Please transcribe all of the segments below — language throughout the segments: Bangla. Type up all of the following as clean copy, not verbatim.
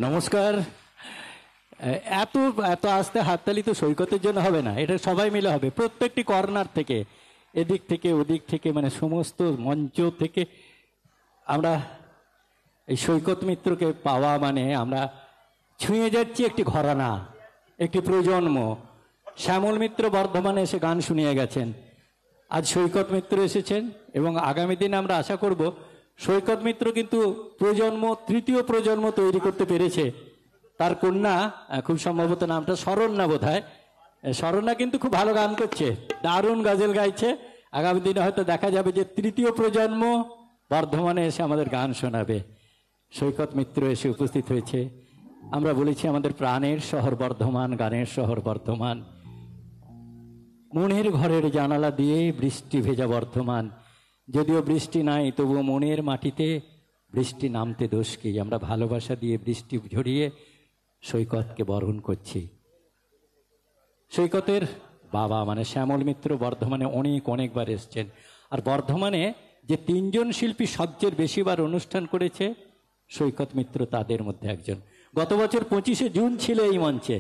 নমস্কার। এত এত আস্তে হাততালি তো সৈকতের জন্য হবে না, এটা সবাই মিলে হবে, প্রত্যেকটি কর্নার থেকে, এদিক থেকে ওদিক থেকে, মানে সমস্ত মঞ্চ থেকে। আমরা এই সৈকত মিত্রকে পাওয়া মানে আমরা ছুঁয়ে যাচ্ছি একটি ঘরানা, একটি প্রজন্ম। শ্যামল মিত্র বর্ধমানে এসে গান শুনিয়ে গেছেন, আজ সৈকত মিত্র এসেছেন এবং আগামী দিনে আমরা আশা করব সৈকত মিত্র কিন্তু প্রজন্ম, তৃতীয় প্রজন্ম তৈরি করতে পেরেছে। তার কন্যা, খুব সম্ভবত নামটা শরণ্যা বোধহয়, শরণ্যা কিন্তু খুব ভালো গান করছে, দারুণ গজল গাইছে। আগামী দিনে হয়তো দেখা যাবে যে তৃতীয় প্রজন্ম বর্ধমানে এসে আমাদের গান শোনাবে। সৈকত মিত্র এসে উপস্থিত হয়েছে। আমরা বলেছি আমাদের প্রাণের শহর বর্ধমান, গানের শহর বর্ধমান। মনের ঘরের জানালা দিয়ে বৃষ্টি ভেজা বর্ধমান, যদিও বৃষ্টি নাই তবুও মনের মাটিতে বৃষ্টি নামতে দোষ কি। আমরা ভালোবাসা দিয়ে বৃষ্টি ঝরিয়ে সৈকতকে বরণ করছি। সৈকতের বাবা মানে শ্যামল মিত্র বর্ধমানে অনেকবার এসছেন। আর বর্ধমানে যে তিনজন শিল্পী সবচেয়ে বেশিবার অনুষ্ঠান করেছে, সৈকত মিত্র তাদের মধ্যে একজন। গত বছর 25শে জুন ছিল এই মঞ্চে,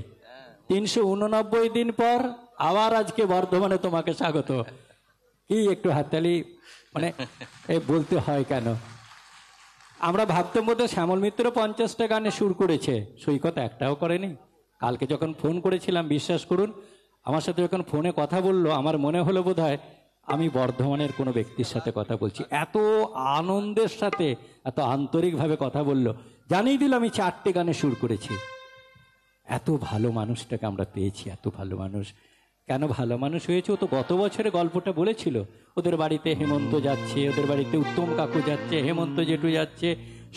389 দিন পর আবার আজকে বর্ধমানে তোমাকে স্বাগত। কি একটু হাততালি মানে বলতে হয় কেন? আমরা ভাবতাম বোধহয় শ্যামল মিত্র 50টা গানে সুর করেছে, সৈকত একটাও করেনি। কালকে যখন ফোন করেছিলাম, বিশ্বাস করুন আমার সাথে যখন ফোনে কথা বললো, আমার মনে হলো বোধহয় আমি বর্ধমানের কোনো ব্যক্তির সাথে কথা বলছি। এত আনন্দের সাথে, এত আন্তরিকভাবে কথা বললো। জানিয়ে দিল আমি 4টে গানে সুর করেছি। এত ভালো মানুষটাকে আমরা পেয়েছি, এত ভালো মানুষ। কেন ভালো মানুষ হয়েছে? ও তো গত বছরে গল্পটা বলেছিল, ওদের বাড়িতে হেমন্ত যাচ্ছে, ওদের বাড়িতে উত্তম কাকু যাচ্ছে, হেমন্ত জেঠু যাচ্ছে,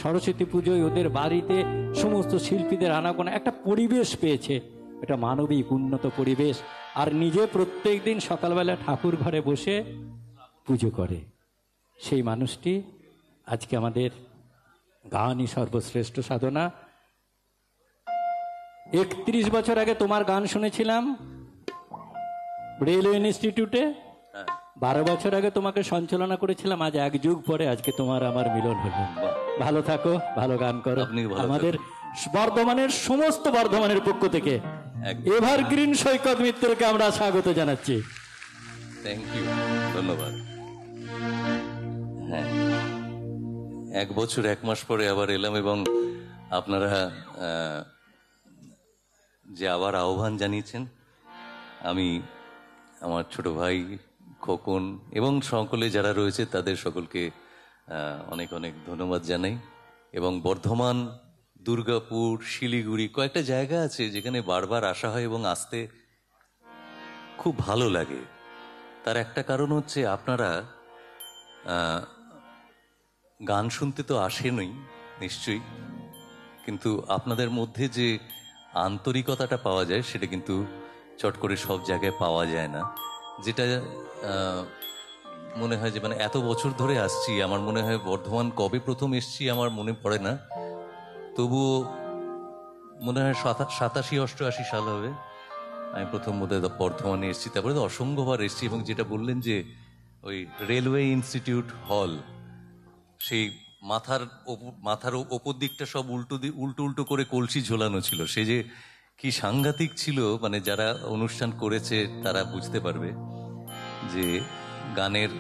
সরস্বতী পুজোয় ওদের বাড়িতে সমস্ত শিল্পীদের আনাগোনা, একটা পরিবেশ পেয়েছে, এটা মানবিক উন্নত পরিবেশ। আর নিজে প্রত্যেক দিন সকালবেলা ঠাকুর ঘরে বসে পুজো করে সেই মানুষটি আজকে আমাদের গানই সর্বশ্রেষ্ঠ সাধনা। 31 বছর আগে তোমার গান শুনেছিলাম রেলওয়ে ইনস্টিটিউটে, 12 বছর আগে তোমাকে সঞ্চালনা করেছিলাম। আজ 1 যুগ পরে আজকে তোমার আমার মিলন হলো। ভালো থাকো, ভালো গান করো। আমাদের বর্ধমানের সমস্ত বর্ধমানের পক্ষ থেকে এভারগ্রিন সৈকত মিত্রকে আমরা স্বাগত জানাচ্ছি। থ্যাংক ইউ, ধন্যবাদ। হ্যাঁ, 1 বছর 1 মাস পরে আবার এলাম এবং আপনারা যে আবার আহ্বান জানিয়েছেন, আমি আমার ছোট ভাই খোকন এবং সকলে যারা রয়েছে তাদের সকলকে অনেক ধন্যবাদ জানাই। এবং বর্ধমান, দুর্গাপুর, শিলিগুড়ি কয়েকটা জায়গা আছে যেখানে বারবার আসা হয় এবং আসতে খুব ভালো লাগে। তার একটা কারণ হচ্ছে আপনারা গান শুনতে তো আসেনই নিশ্চয়ই, কিন্তু আপনাদের মধ্যে যে আন্তরিকতাটা পাওয়া যায় সেটা কিন্তু চট করে সব জায়গায় পাওয়া যায় না। যেটা মনে হয় যে মানে এত বছর ধরে আসছি, আমার মনে হয় বর্ধমান কবে প্রথম এসছি আমার মনে পড়ে না, তবুও মনে হয় 87-88 সাল হবে আমি প্রথম বোধহয় বর্ধমানে এসছি। তারপরে তো অসংখ্যবার এসছি। এবং যেটা বললেন যে ওই রেলওয়ে ইনস্টিটিউট হল, সেই মাথার ওপর দিকটা সব উল্টো করে কলসি ঝোলানো ছিল, সে যে কি সাংঘাতিক ছিল, মানে যারা অনুষ্ঠান করেছে তারা বুঝতে পারবে যে গানের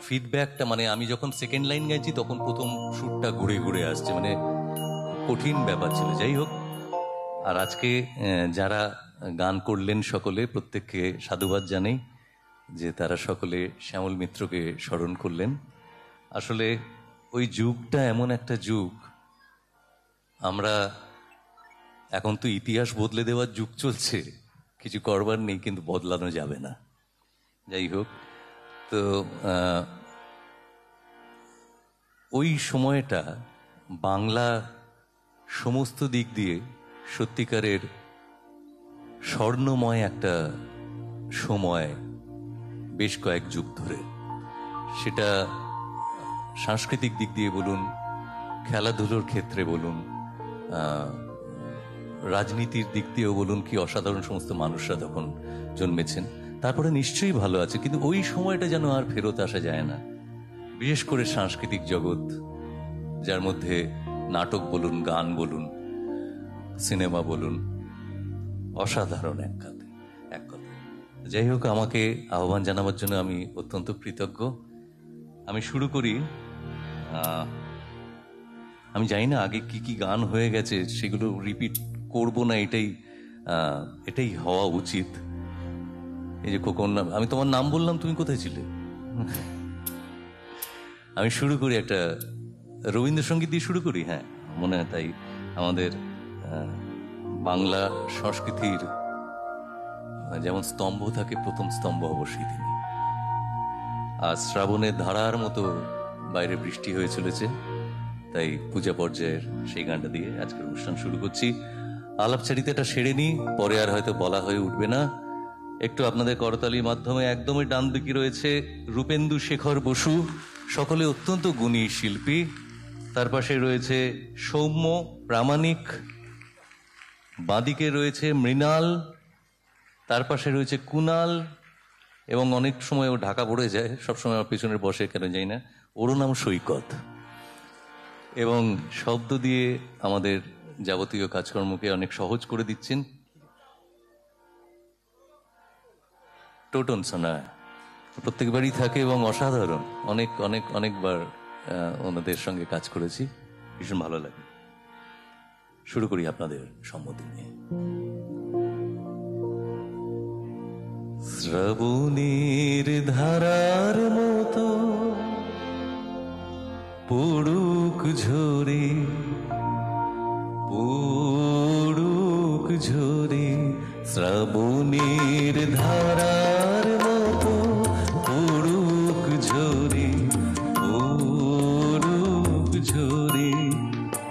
ফিডব্যাকটা, মানে আমি যখন সেকেন্ড লাইন গাইছি তখন প্রথম সুরটা ঘুরে আসছে, মানে কঠিন ব্যাপার ছিল। যাই হোক, আর আজকে যারা গান করলেন সকলে, প্রত্যেককে সাধুবাদ জানাই যে তারা সকলে শ্যামল মিত্রকে স্মরণ করলেন। আসলে ওই যুগটা এমন একটা যুগ, আমরা এখন তো ইতিহাস বদলে দেওয়ার যুগ চলছে, কিছু করবার নেই, কিন্তু বদলানো যাবে না। যাই হোক, তো ওই সময়টা বাংলা সমস্ত দিক দিয়ে সত্যিকারের স্বর্ণময় একটা সময়, বেশ কয়েক যুগ ধরে। সেটা সাংস্কৃতিক দিক দিয়ে বলুন, খেলাধুলোর ক্ষেত্রে বলুন, রাজনীতির দিক দিয়েও বলুন, কি অসাধারণ সমস্ত মানুষরা তখন জন্মেছেন। তারপরে নিশ্চয়ই ভালো আছে, কিন্তু ওই সময়টা যেন আর ফেরত আসা যায় না। বিশেষ করে সাংস্কৃতিক জগৎ, যার মধ্যে নাটক বলুন, গান বলুন, সিনেমা বলুন, অসাধারণ এক কথা। যাই হোক, আমাকে আহ্বান জানাবার জন্য আমি অত্যন্ত কৃতজ্ঞ। আমি শুরু করি। আমি জানি না আগে কি কি গান হয়ে গেছে, সেগুলো রিপিট করব না, এটাই হওয়া উচিত। এই যে খোকন, আমি তোমার নাম বললাম, তুমি কোথায় ছিলে? আমি শুরু করি একটা রবীন্দ্রসঙ্গীত দিয়ে শুরু করি। হ্যাঁ, মনে হয় তাই। আমাদের বাংলা সংস্কৃতির যেমন স্তম্ভ থাকে, প্রথম স্তম্ভ অবশ্যই তিনি। আজ শ্রাবণের ধারার মতো বাইরে বৃষ্টি হয়ে চলেছে, তাই পূজা পর্যায়ের সেই গানটা দিয়ে আজকের অনুষ্ঠান শুরু করছি। আলাপচারিতাটা সেরে নি, পরে আর হয়তো বলা হয়ে উঠবে না। একটু আপনাদের করতালির মাধ্যমে একদমই ডান দিকে রয়েছে রূপেন্দু শেখর বসু, সকলে অত্যন্ত গুণী শিল্পী। তার পাশে রয়েছে সৌম্য প্রামাণিক, বাঁদিকে রয়েছে মৃণাল, তার পাশে রয়েছে কুনাল, এবং অনেক সময় ও ঢাকা পড়ে যায়, সবসময় আমার পেছনের বসে, কেন যাই না। ওরও নাম সৈকত, এবং শব্দ দিয়ে আমাদের যাবতীয় কাজকর্মকে অনেক সহজ করে দিচ্ছেন টোটন সোনা। প্রত্যেকবারই থাকে এবং অসাধারণ। অনেকবার ওনাদের সঙ্গে কাজ করেছি, ভীষণ ভালো লাগে। শুরু করি আপনাদের সম্মতি নিয়ে। শ্রাবণের ধারার মতো পড়ুক ঝরে, পড়ুক ঝরে, শ্রাবণের ধারার মতো পড়ুক ঝরে, পড়ুক ঝরে,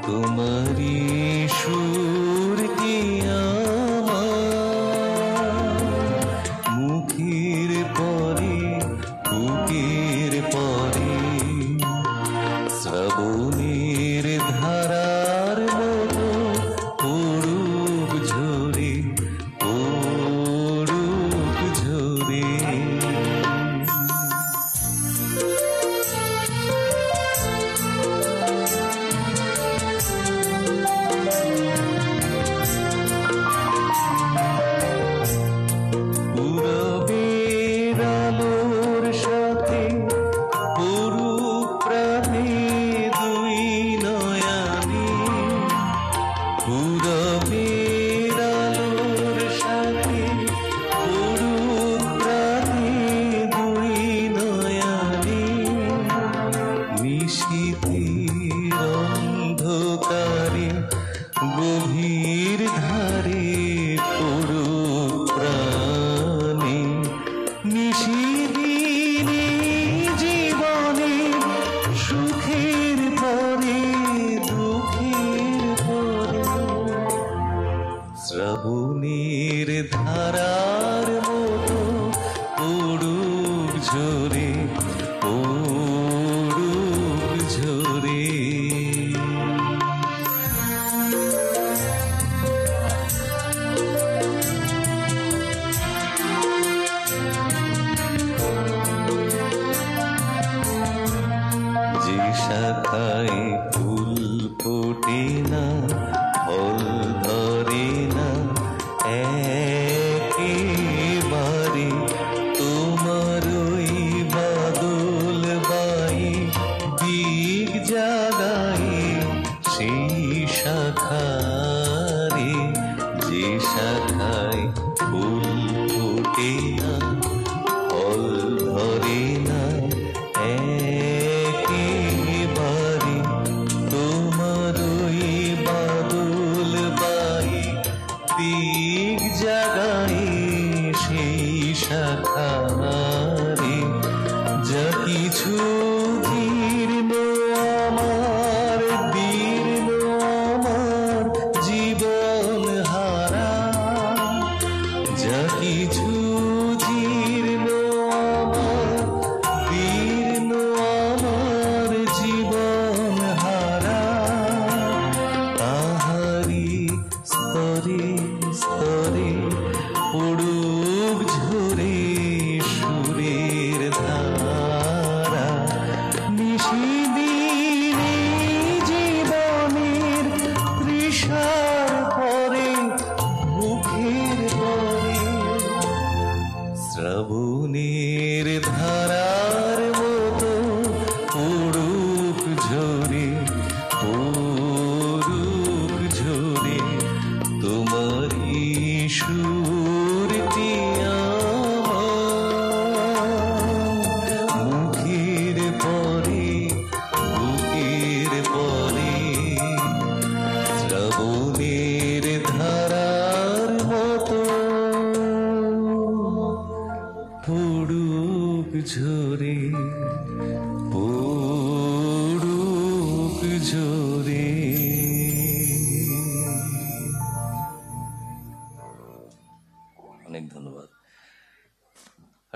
তোমারি সুর কি আমার মুখের পরে, বুকের পরে, শ্রাবণের ধারার মতো পড়ুক ঝরে, পড়ুক ঝরে। পূরবের আলোর সাথে পড়ুক প্রাণে দুই নয়নে, পূরবের আলোর সাথে পড়ুক প্রাণে দুই নয়নে, নিশীথের অন্ধকারে গভীর ধারে পড়ুক প্রাণে, নিশিদিনে জীবনে সুখের পরে দুঃখের পরে, শ্রাবণের ধারার মতো পড়ুক ঝরে, পড়ুক ঝরে। যে শাখায় ফুল ফোটে না, ফল ধরে না একেবারে, তোমার ওই বাদল বাই দিক জাগায় সেই শাখারে, যে শাখায় ফুল ফোটে না, ফল ধরে না একেবারে, তোমার ওই বাদল বাই দিক জাগায় সেই শাখারে, যা কিছু দীর্ণ আমার, দীর্ণ আমার জীবন হারা,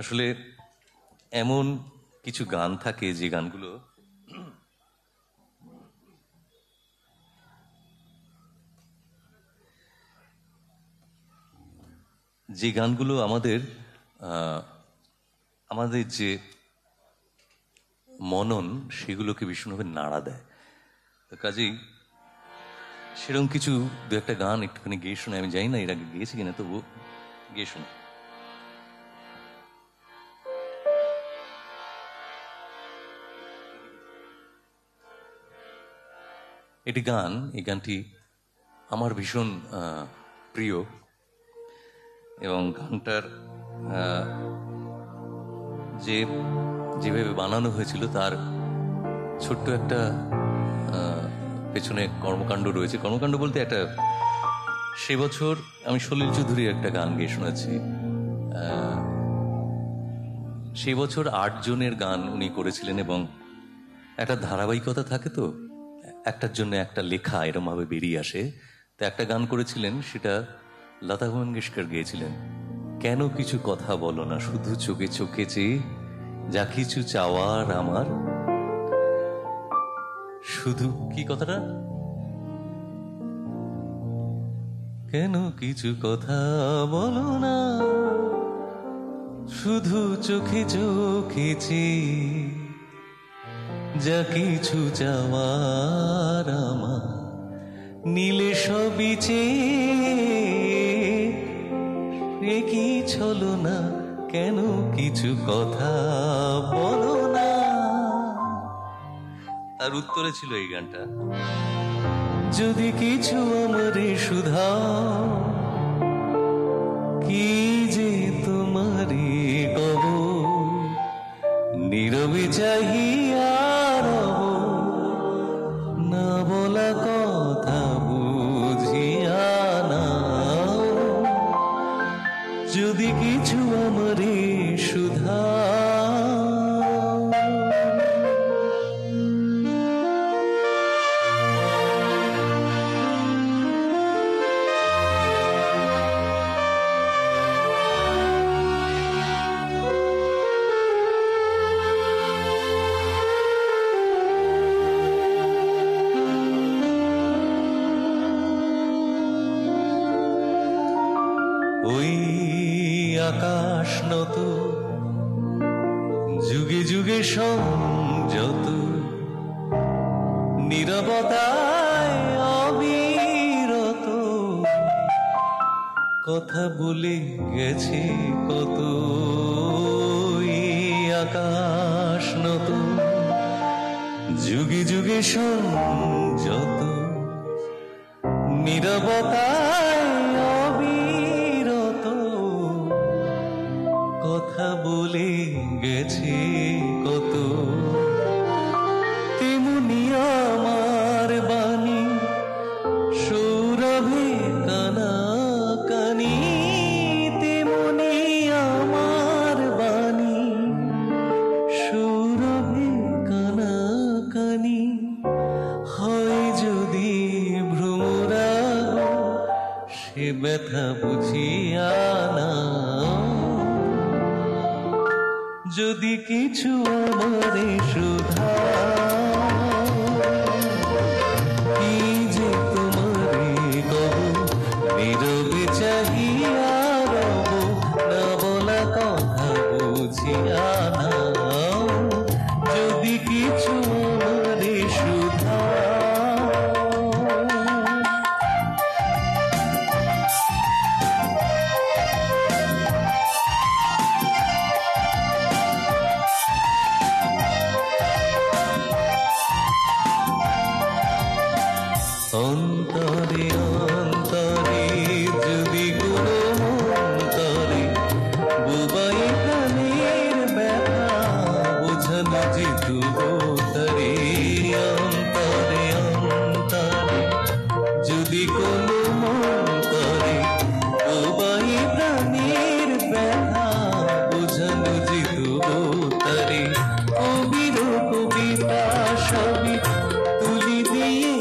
আসলে এমন কিছু গান থাকে যে গানগুলো আমাদের আমাদের যে মনন সেগুলোকে ভীষণভাবে নাড়া দেয়। তো কাজেই সেরকম কিছু দু একটা গান একটুখানি গেয়ে শোনায়। আমি জানি না এর আগে গেয়েছি কিনা, তবু গেয়ে শোনায়। এটি গান, এই গানটি আমার ভীষণ প্রিয় এবং গানটার যেভাবে বানানো হয়েছিল তার ছোট্ট একটা পেছনে কর্মকাণ্ড রয়েছে। কর্মকাণ্ড বলতে একটা, সে বছর আমি সলিল চৌধুরীর একটা গান গেয়ে শোনাচ্ছি। সেই বছর 8 জনের গান উনি করেছিলেন এবং একটা ধারাবাহিকতা থাকে, তো একটার জন্য একটা লেখা এরকম ভাবে বেরিয়ে আসে। তো একটা গান করেছিলেন, সেটা লতা মঙ্গেশকর গেয়েছিলেন। কেন কিছু কথা বলো না, শুধু চোখে চোখে চেয়ে যা কিছু চাওয়ার আমার, শুধু কি কথাটা, কেন কিছু কথা বলো না, শুধু চোখে চোখে চেয়ে যা কিছু চাওয়ার আমার, নীলে সবই চেয়ে কি ছলো না, কেন কিছু কথা বলো না। তার উত্তরে ছিল এই গানটা, যদি কিছু আমারে শুধাও, কি যে তোমারে কব, নীরবে চাহিয়া না বলা কথা বুঝিয়া না, যদি কিছু আমারে শুধা। ওই আকাশ নত যুগে যুগে সংযত, নীরবতায় অবিরত, কথা বলে গেছে কত। ওই আকাশ নত যুগে যুগে সংযত, নীরবতায় কথা বলে গেছে কত। তেমনি আমার বাণী সৌরভে কানা কানি, তেমনি আমার বাণী সৌরভে কানা কানি, হয় যদি ভ্রমরাগ সে ব্যথা বুঝিয়া না, যদি কিছু আমারে শুধা, কি যে তোমারে কব, নীরবে চাহিয়া রব, না বলা কথা বুঝিয়া না, যদি কিছু আমারে শুধা। অন্তরে অন্তরে যদি কোনো অন্তরে বুবাই প্রাণের ব্যথা বোঝানো যেত তারে, অন্তরে অন্তরে যদি কোনো অন্তরে বুবাই প্রাণের ব্যথা বোঝানো যেত তারে, কবির কবিতা সবই তুলি দিয়ে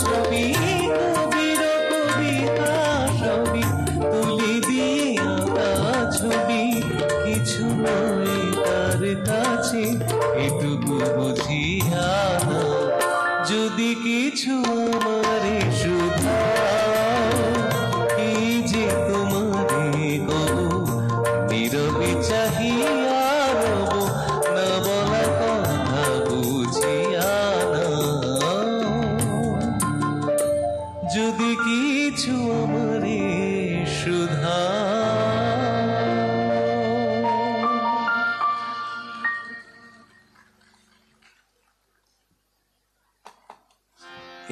ছবি, কবির কবিতা সবই তুলি দিয়ে ছবি, কিছু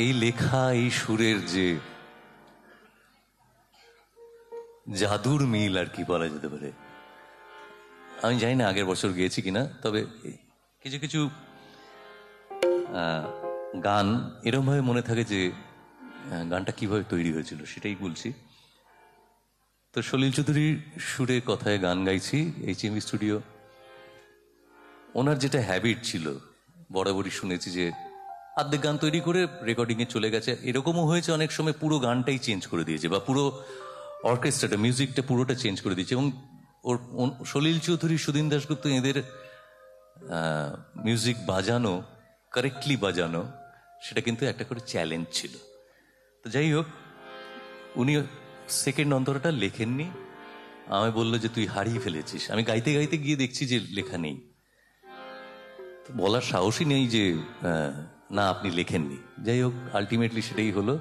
এই লেখা, এই সুরের যে জাদুর মিল আর কি বলা যেতে পারে। আমি জানি না আগের বছর গিয়েছি কিনা, তবে কিছু কিছু গান এরকম ভাবে মনে থাকে যে গানটা কিভাবে তৈরি হয়েছিল সেটাই বলছি। তো সলিল চৌধুরীর সুরে কথায় গান গাইছি HMV স্টুডিও। ওনার যেটা হ্যাবিট ছিল, বরাবরই শুনেছি যে আর্ধেক গান তৈরি করে রেকর্ডিংয়ে চলে গেছে। এরকমও হয়েছে অনেক সময় পুরো গানটাই চেঞ্জ করে দিয়েছে, বা পুরো অর্কেস্ট্রাটা, মিউজিকটা পুরোটা চেঞ্জ করে দিয়েছে। এবং ওর সলিল চৌধুরী, সুদিন দাশগুপ্ত, এদের মিউজিক বাজানো, কারেক্টলি বাজানো, সেটা কিন্তু একটা করে চ্যালেঞ্জ ছিল। তো যাই হোক, উনি সেকেন্ড অন্তরটা লেখেননি। আমায় বললো যে তুই হারিয়ে ফেলেছিস। আমি গাইতে গাইতে গিয়ে দেখছি যে লেখা নেই। তো বলার সাহসই নেই যে না আপনি লেখেননি। যাই হোক, আলটিমেটলি সেটাই হলো।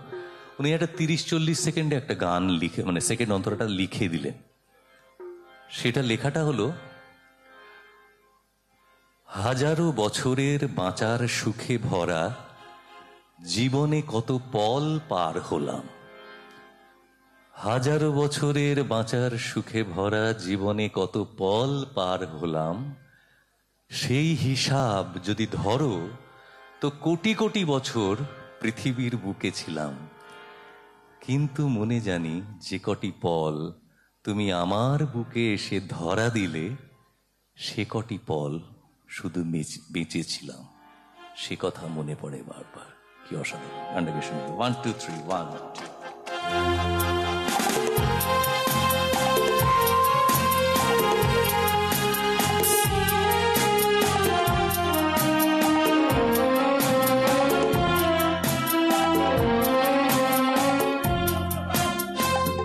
উনি একটা 30-40 সেকেন্ডে একটা গান লিখে, মানে সেকেন্ড অন্তরটা লিখে দিলেন। সেটা লেখাটা হলো, হাজারো বছরের বাঁচার সুখে ভরা জীবনে কত পল পার হলাম। হাজারো বছরের বাঁচার সুখে ভরা জীবনে কত পল পার হলাম। সেই হিসাব যদি ধরো তো কোটি কোটি বছর পৃথিবীর বুকে ছিলাম। কিন্তু মনে জানি যে কটি পল তুমি আমার বুকে এসে ধরা দিলে, সে কটি পল শুধু বেঁচেছিলাম। সে কথা মনে পড়ে বারবার। কি অসাধারণ! গানটাকে শুনবো। 1 2 3 1 2।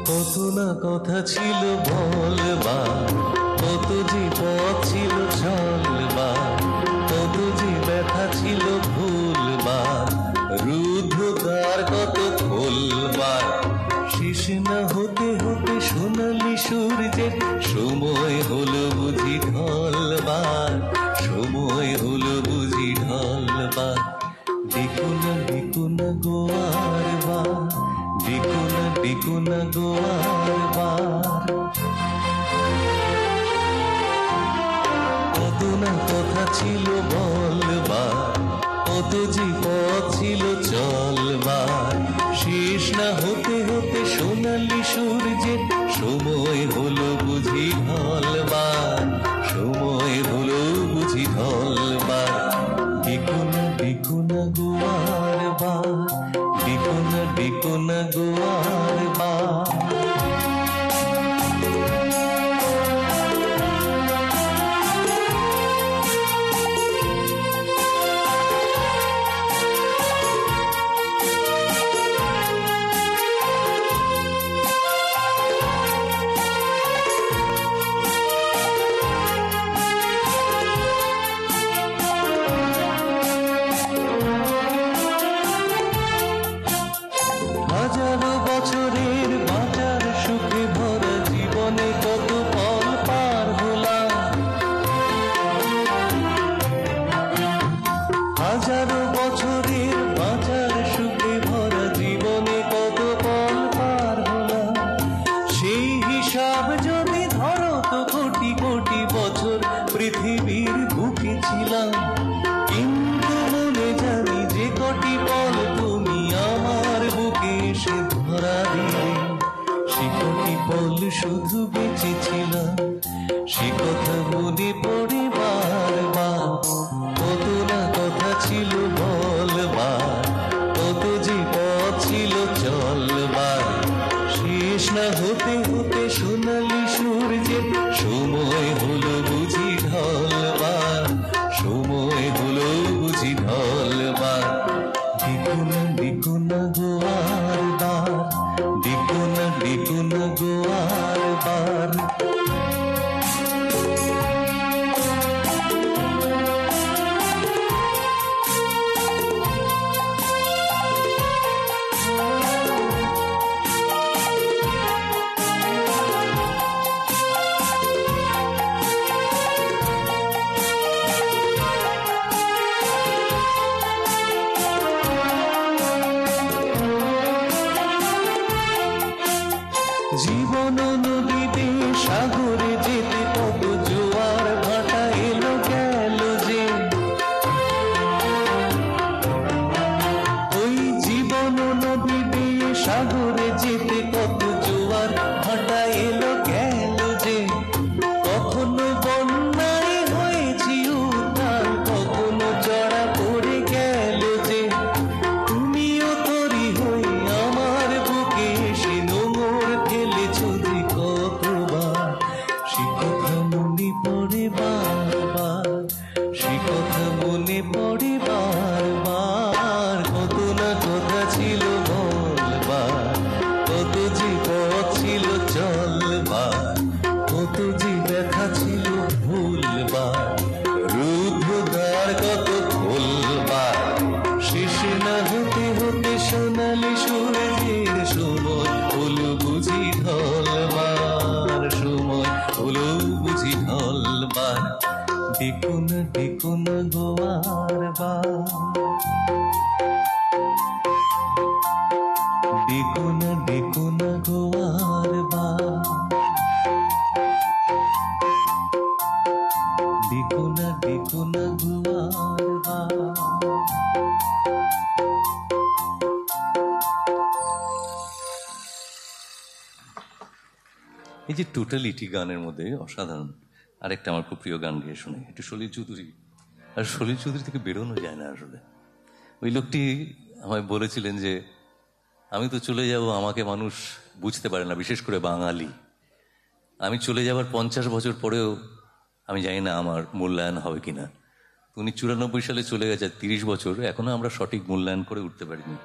কত না কথা ছিল বলবার, কত যে পথ ছিল চলবার, কত যে ব্যথা ছিল ভুলবার, রুদ্ধতার কত খোলবার। শেষ না হতে হতে সোনালি সূর্যের সময় হলো বুঝি ঢলবার, সময় হলো বুঝি ঢলবার। দেখো না দেখো না গোয়ার বার, দেখো না দেখো না গোয়ার বার। কত না কথা ছিল বলবার, কত যে পথ ছিল চলবার। শেষ না হতে হতে সোনালি সূর্যের সময় হলো বুঝি ঢলবার, সময় হলো বুঝি ঢলবার। দেখো না দেখো না গোয়ার বার, দেখো না দেখো না গোয়ার বার। হাজারো বছরের বাঁচার সুখে ভরা জীবনে কত পল পার হলাম। হাজারো বছরের বাঁচার সুখে ভরা জীবনে কত পল পার হলাম। সেই হিসাব যদি ধরো তো কোটি কোটি বছর পৃথিবীর বুকে ছিলাম। কিন্তু মনে জানি যে কটি পল তুমি আমার বুকে এসে ধরা দিলে, সে কটি পল শুধু বেঁচেছিলাম। সে কথা মনে পড়ে বারবার। কত না কথা ছিল বলবার, কত যে পথ ছিল চলবার। শেষ না হতে হতে সোনালি সূর্যের সময় হলো বুঝি ঢলবার, সময় হলো বুঝি ঢলবার। দেখো না দেখো না গোয়ার বার, দেখো না দেখো না গোয়ার বার। জীবন নদীতে সাগরে যেতে কত জোয়ার ভাটা এলো গেল যে, ওই জীবন নদীতে সাগরে যেতে কত জোয়ার ভাটা এলো গেল যে, কখনো বন্যায় হয়েছি উদ্ধার, কখনো জড়া পড়ে গেল যে, তুমিও তরি হই আমার বুকে এসে নোঙর ফেলেছো যে কতবার, সে কথা মনে পড়ে বারবার, সে কথা মনে পড়ে বারবার, কত না কথা ছিল বলবার, কত যে পথ ছিল চলবার, কত যে ব্যথা ছিল ভুলবার, রুদ্ধদ্বার কত খুলবার, শেষ না হতে হতে সোনালি সূর্যের সময় হলো বুঝি ঢলবার, সময় হলো বুঝি ঢলবার, দেখো না গোয়ার বার, দেখো না গোয়ার বার, দেখো না গোয়ার বার। এই যে টোটালিটি গানের মধ্যে অসাধারণ আরেকটা আমার খুব প্রিয় গান গিয়ে শুনে, একটু সলিল চৌধুরী। আর সলিল চৌধুরী থেকে বেরোনো যায় না আসলে। ওই লোকটি আমায় বলেছিলেন যে আমি তো চলে যাব, আমাকে মানুষ বুঝতে পারে না, বিশেষ করে বাঙালি। আমি চলে যাবার 50 বছর পরেও আমি জানি না আমার মূল্যায়ন হবে কিনা। উনি 94 সালে চলে গেছে, 30 বছর, এখনো আমরা সঠিক মূল্যায়ন করে উঠতে পারিনি।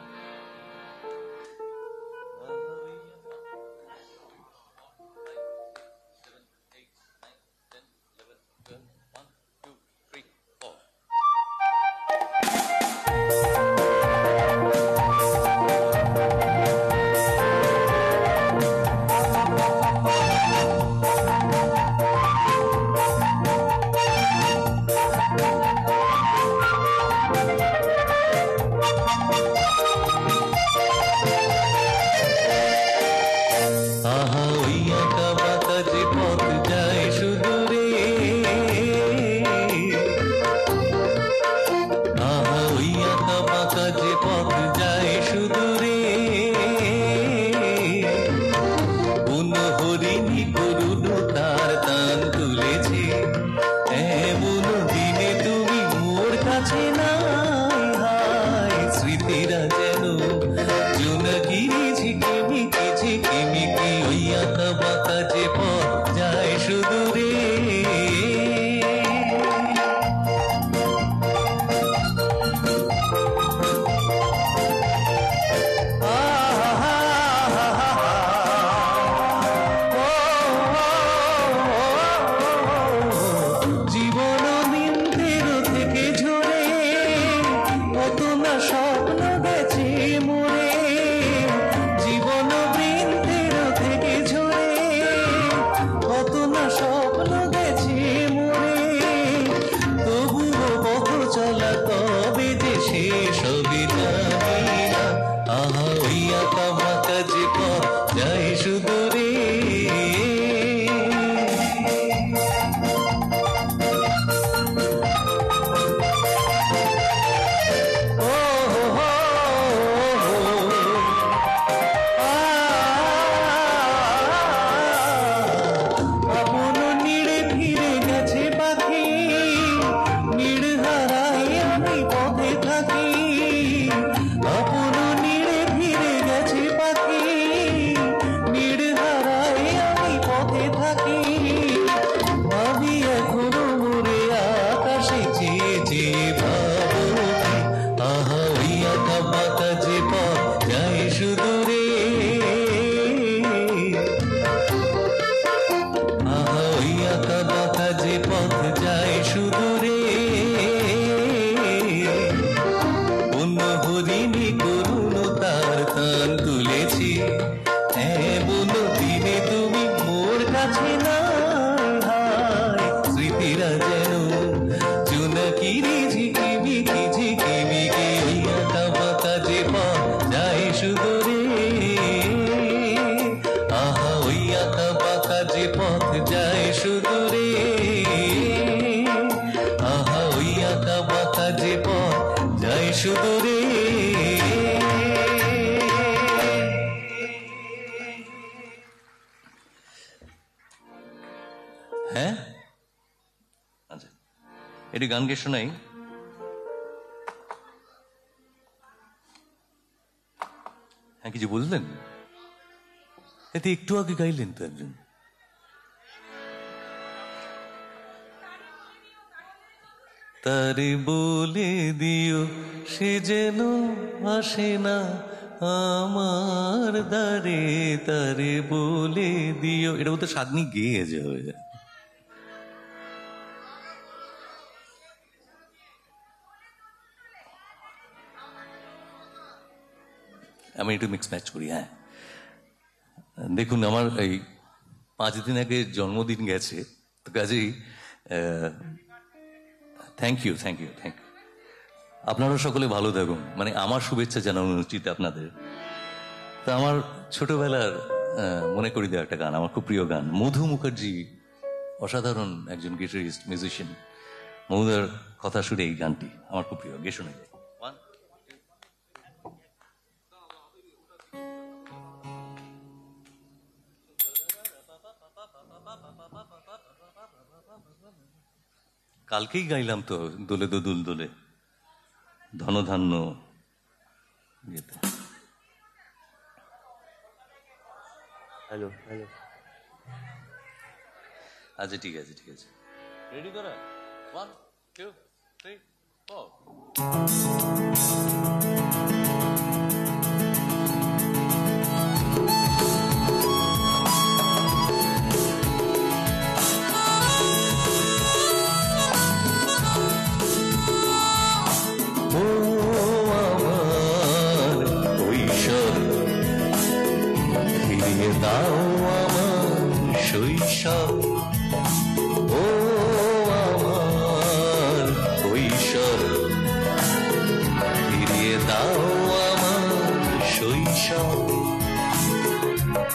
এটি গান গে শোনাই। হ্যাঁ, কিছু বললেন? এতে একটু আগে গাইলেন তো একজন। তারে বলে দিও সে যেন আসে না আমার দ্বারে, তারে বলে দিও। এটা বলতে সাগ্নি গেয়ে যাবে। আমি একটু মিক্স ম্যাচ করি। হ্যাঁ, দেখুন, আমার এই 5 দিন আগে জন্মদিন গেছে, তো কাজেই থ্যাংক ইউ। আপনারা সকলে ভালো থাকুন, মানে আমার শুভেচ্ছা জানানো উচিত আপনাদের। তা আমার ছোটবেলার মনে করি দেওয়া একটা গান, আমার খুব প্রিয় গান। মধু মুখার্জি অসাধারণ একজন গিটারিস্ট, মিউজিশিয়ান। মধুদার কথা শুনে এই গানটি আমার খুব প্রিয়, গে শোনা যায়। কালকেই গাইলাম তো, দোলে দোদুল দোলে ধনধান্য। হ্যালো, আচ্ছা, ঠিক আছে। রেডি করা? 1 2 3 4।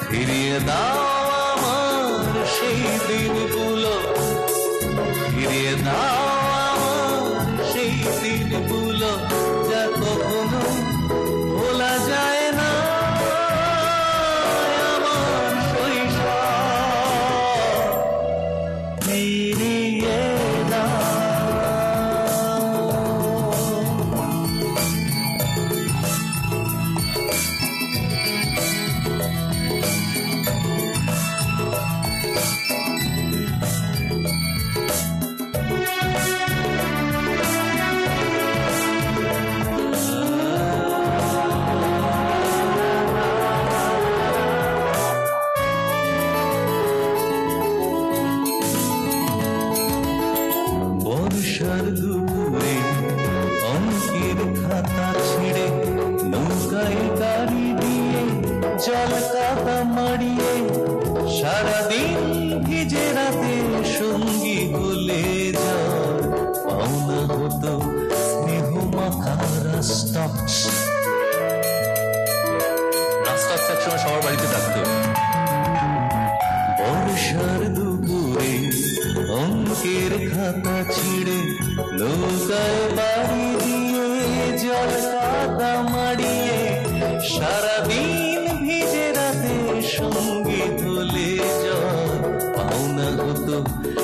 ফিরিয়ে দাও আমার সেই দিনগুলো, ফিরিয়ে দাও আমার সেই দিনগুলো, যা কখনো ভোলা যায় না। আমার শৈশব ফিরিয়ে দাও। বর্ষার দুপুরে অঙ্কের খাতা ছিঁড়ে নৌকায় গাড়ি দিয়ে জল কাদা মাড়িয়ে সারাদিন ভিজে রাতে সঙ্গী হলে যার পাওনা হতো স্নেহ মাখা রাস্টক্স। রাস্টক্স একসময় সবার বাড়িতে থাকতো। বর্ষার দুপুরে অঙ্কের খাতা ছিঁড়ে নৌকায় বাড়ি দিয়ে জল কাদা মাড়িয়ে সারাদিন ভিজে রাতে সঙ্গে হলে জল পাওনা হতো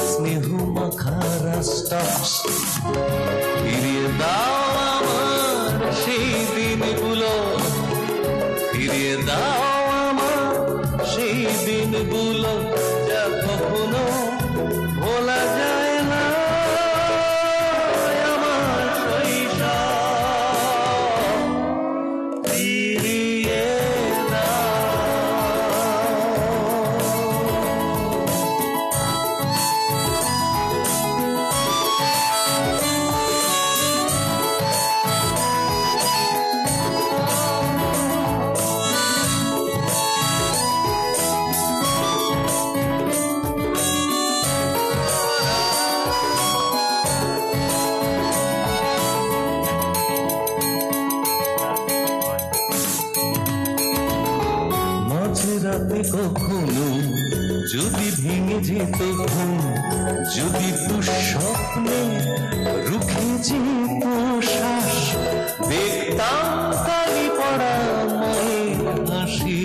স্নেহ মাখা রাস্টক্স। ফিরিয়ে দাও আমার সেই দিনগুলো, ফিরিয়ে দাও আমার সেই দিনগুলো, যা কখনো ভোলা যায় না। আমার শৈশব ফিরিয়ে দাও। মাঝরাতে কখনো যদি ভেঙে যেত ঘুম, যদি দুঃস্বপ্নে রুখে যেত শ্বাস, দেখতাম কালি পড়া মায়ের হাসি,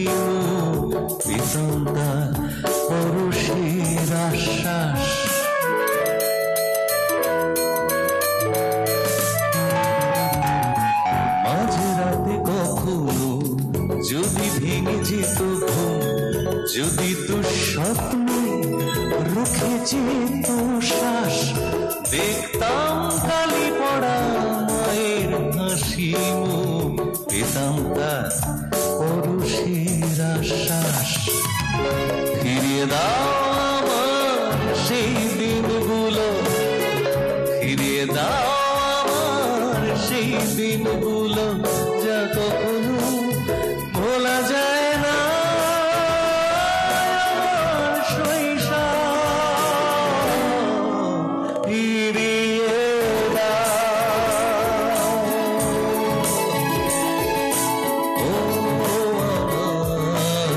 পেতাম তার পরশের আশ্বাস। ভেঙে যেত ঘুম, যদি দুঃস্বপ্নে রুখে যেত শ্বাস, দেখতাম কালি পড়া মায়ের হাসি মুখ, পেতাম তার পরশের আশ্বাস। ফিরিয়ে দাও আমার সেই দিনগুলো, ফিরিয়ে দাও আমার সেই দিনগুলো, যা কখনো ভোলা যায় না। শৈশব ফিরিয়ে দাও, ও আমার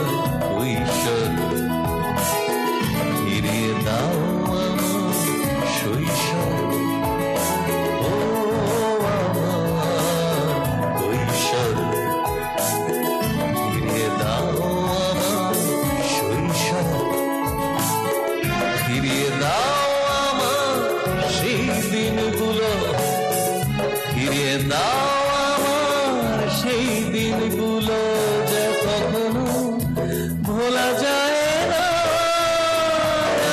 কৈশোর ফিরিয়ে দাও, আমার শৈশব, ও আমার কৈশোর ফিরিয়ে দাও, আমার শৈশব ফিরিয়ে দাও, আমার সেই দিনগুলো, ফিরিয়ে দাও আমার সেই দিনগুলো, যা কখনো ভোলা যায় না।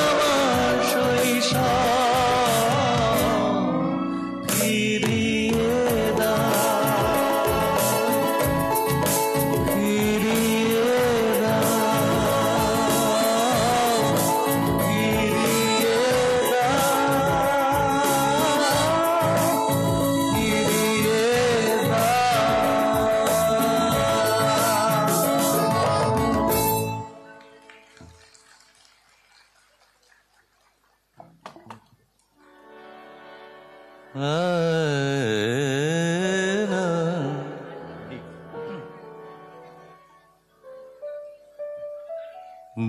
আমার শৈশব ফিরিয়ে দাও, ফিরিয়ে দাও, ফিরিয়ে দাও, ফিরিয়ে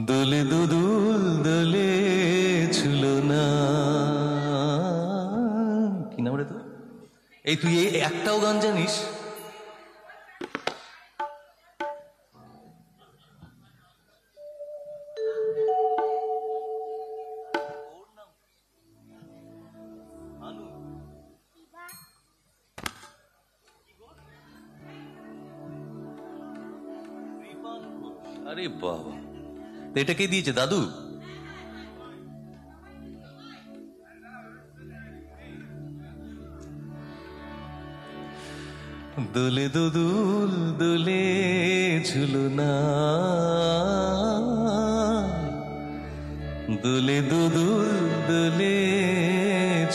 দোলে দুদুল দোলে ছিল না, কি নাম রে তোর? এই তুই এই একটাও গান জানিস? আরে বাবা, তো এটা কে দিয়েছে? দাদু? দোলে দুদুল দোলে ঝুলনা, দোলে দুদুল দোলে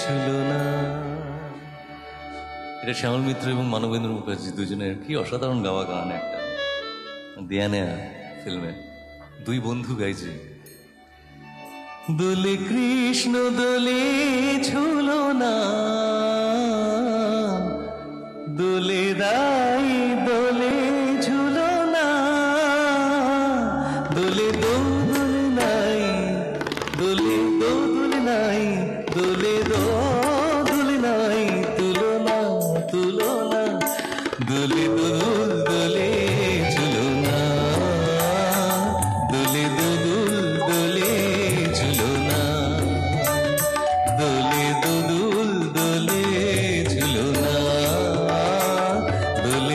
ঝুলনা। এটা শ্যামল মিত্র এবং মানবেন্দ্র মুখার্জি দুজনের কি অসাধারণ গাওয়া গান। একটা দিয়ানে ফিল্মে দুই বন্ধু গাইছে। দোলে কৃষ্ণ দোলে ঝুলনা, দোলে রাই দোলে ঝুলনা, দোলে দোলে নাই, দোলে দোলে নাই, দোলে দোলে নাই, তুলনা তুলনা, দোলে দোল দোলে ঝুলনা, দোলে দোল দোলে ঝুলনা, দোলে দোল দোলে ঝুলনা, দোলে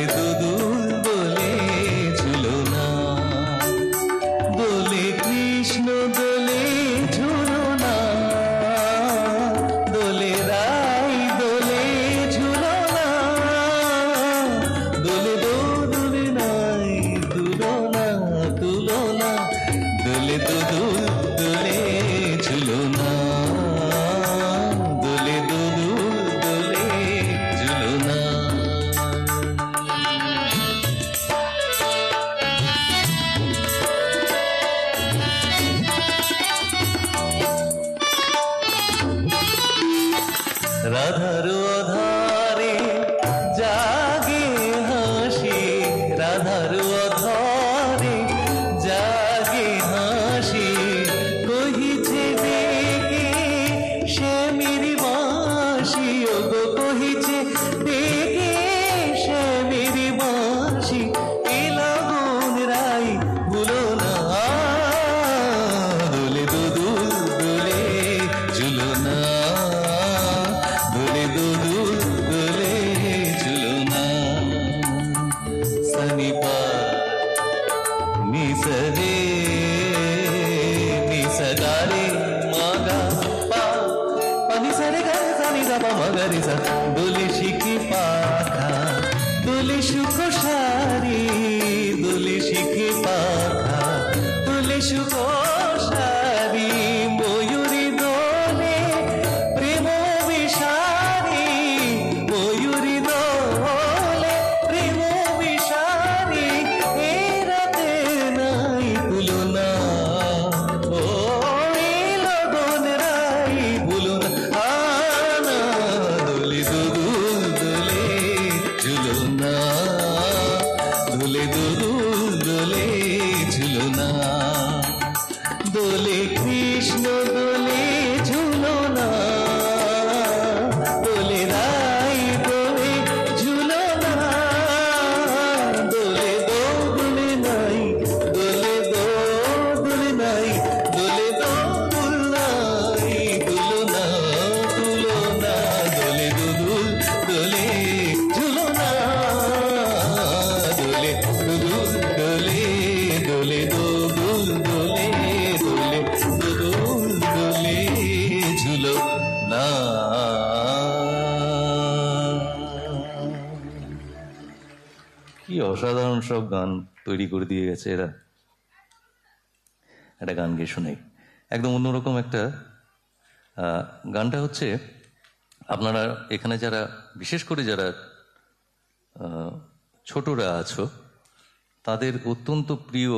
নিসরে নিসগারে মাগা পা নিসরে গারে সানি দা পা মাগারে সা দোলে শিখি পাখা দোলে সুখ সারি দোলে শিখি পাখা দোলে সুখ সারি ময়ূরী দোলে প্রেম বিসারি ময়ূরী দোলে প্রেম বিসারি এ রাতে নাই তুলনা ও এই লগন রাই ভুলনা আনা দোলে দুদুল দোলে ঝুলনা দোলে দুদুল দোলে ঝুলনা দোলে কৃষ্ণ দোলে ঝুলনা দোলে রাই দোলে ঝুলনা দোলে দো দোলে নাই দোলে দো দোলে নাই দোলে দো দুল নাই দুলনা দুলনা দোলে দুদুল দোলে ঝুলনা দোলে দুদুল দোলে দোলে দুদুল দোলে দোলে দুদুল দোলে ঝুলো না। কি অসাধারণ সব গান তৈরি করে দিয়ে গেছে এরা। একটা গান গিয়ে শোনাই, একদম অন্যরকম একটা গানটা হচ্ছে, আপনারা এখানে যারা বিশেষ করে যারা ছোটরা আছো তাদের অত্যন্ত প্রিয়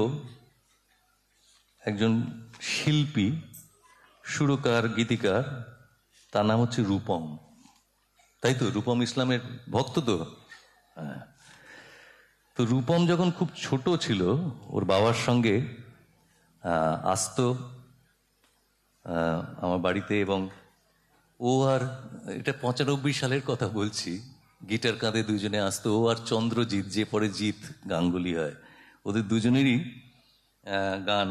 একজন শিল্পী, সুরকার, গীতিকার, তার নাম হচ্ছে রূপম। তাই তো? রূপম ইসলামের ভক্ত তো? হ্যাঁ। তো রূপম যখন খুব ছোট ছিল ওর বাবার সঙ্গে আসতো আমার বাড়িতে, এবং ও আর, এটা 95 সালের কথা বলছি, গিটার কাঁধে দুজনে আসতো। ও আর চন্দ্রজিৎ, যে পরে জিৎ গাঙ্গুলি হয়, ওদের দুজনেরই গান,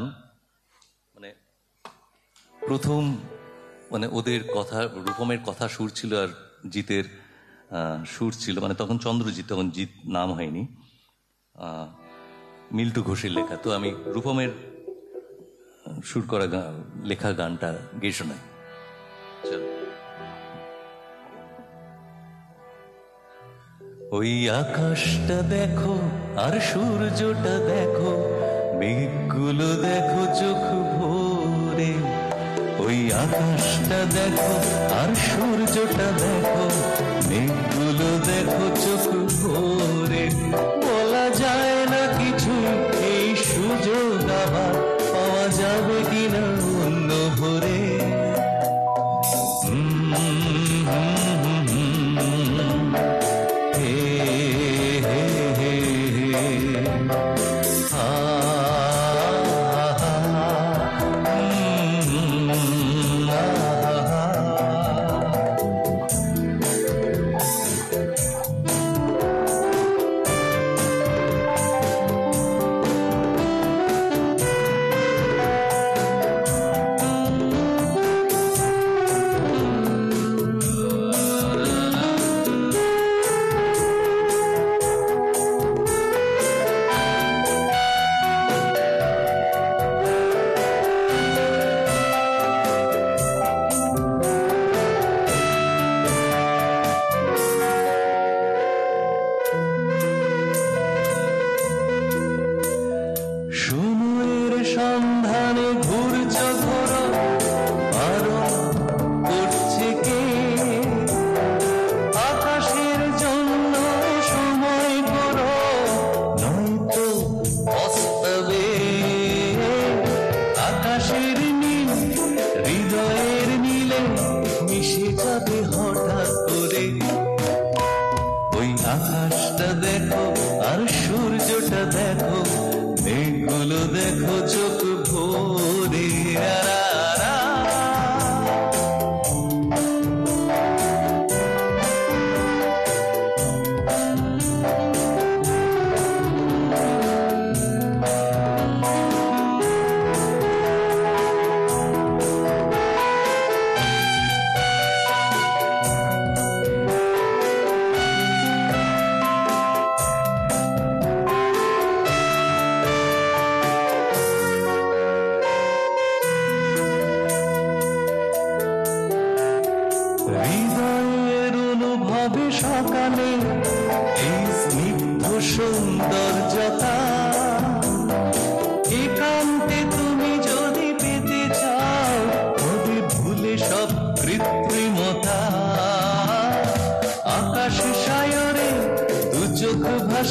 মানে প্রথম, মানে ওদের কথা, রূপমের কথা সুর ছিল আর জিতের সুর ছিল, মানে তখন চন্দ্রজিৎ, তখন জিৎ নাম হয়নি, মিল্টু ঘোষের লেখা। তো আমি রূপমের সুর করা লেখা গানটা গেয়ে শোনাই। চলো। ওই আকাশটা দেখো আর সূর্যটা দেখো, মেঘগুলো দেখো চোখ ভরে। ওই আকাশটা দেখো আর সূর্যটা দেখো, মেঘগুলো দেখো চোখ ভরে। বলা যায় না কিছু, এই সুযোগ আবার পাওয়া যাবে কিনা অন্য ভরে। আকাশটা দেখো আর সূর্যটা দেখো, মেঘগুলো দেখো চোখ ভরে।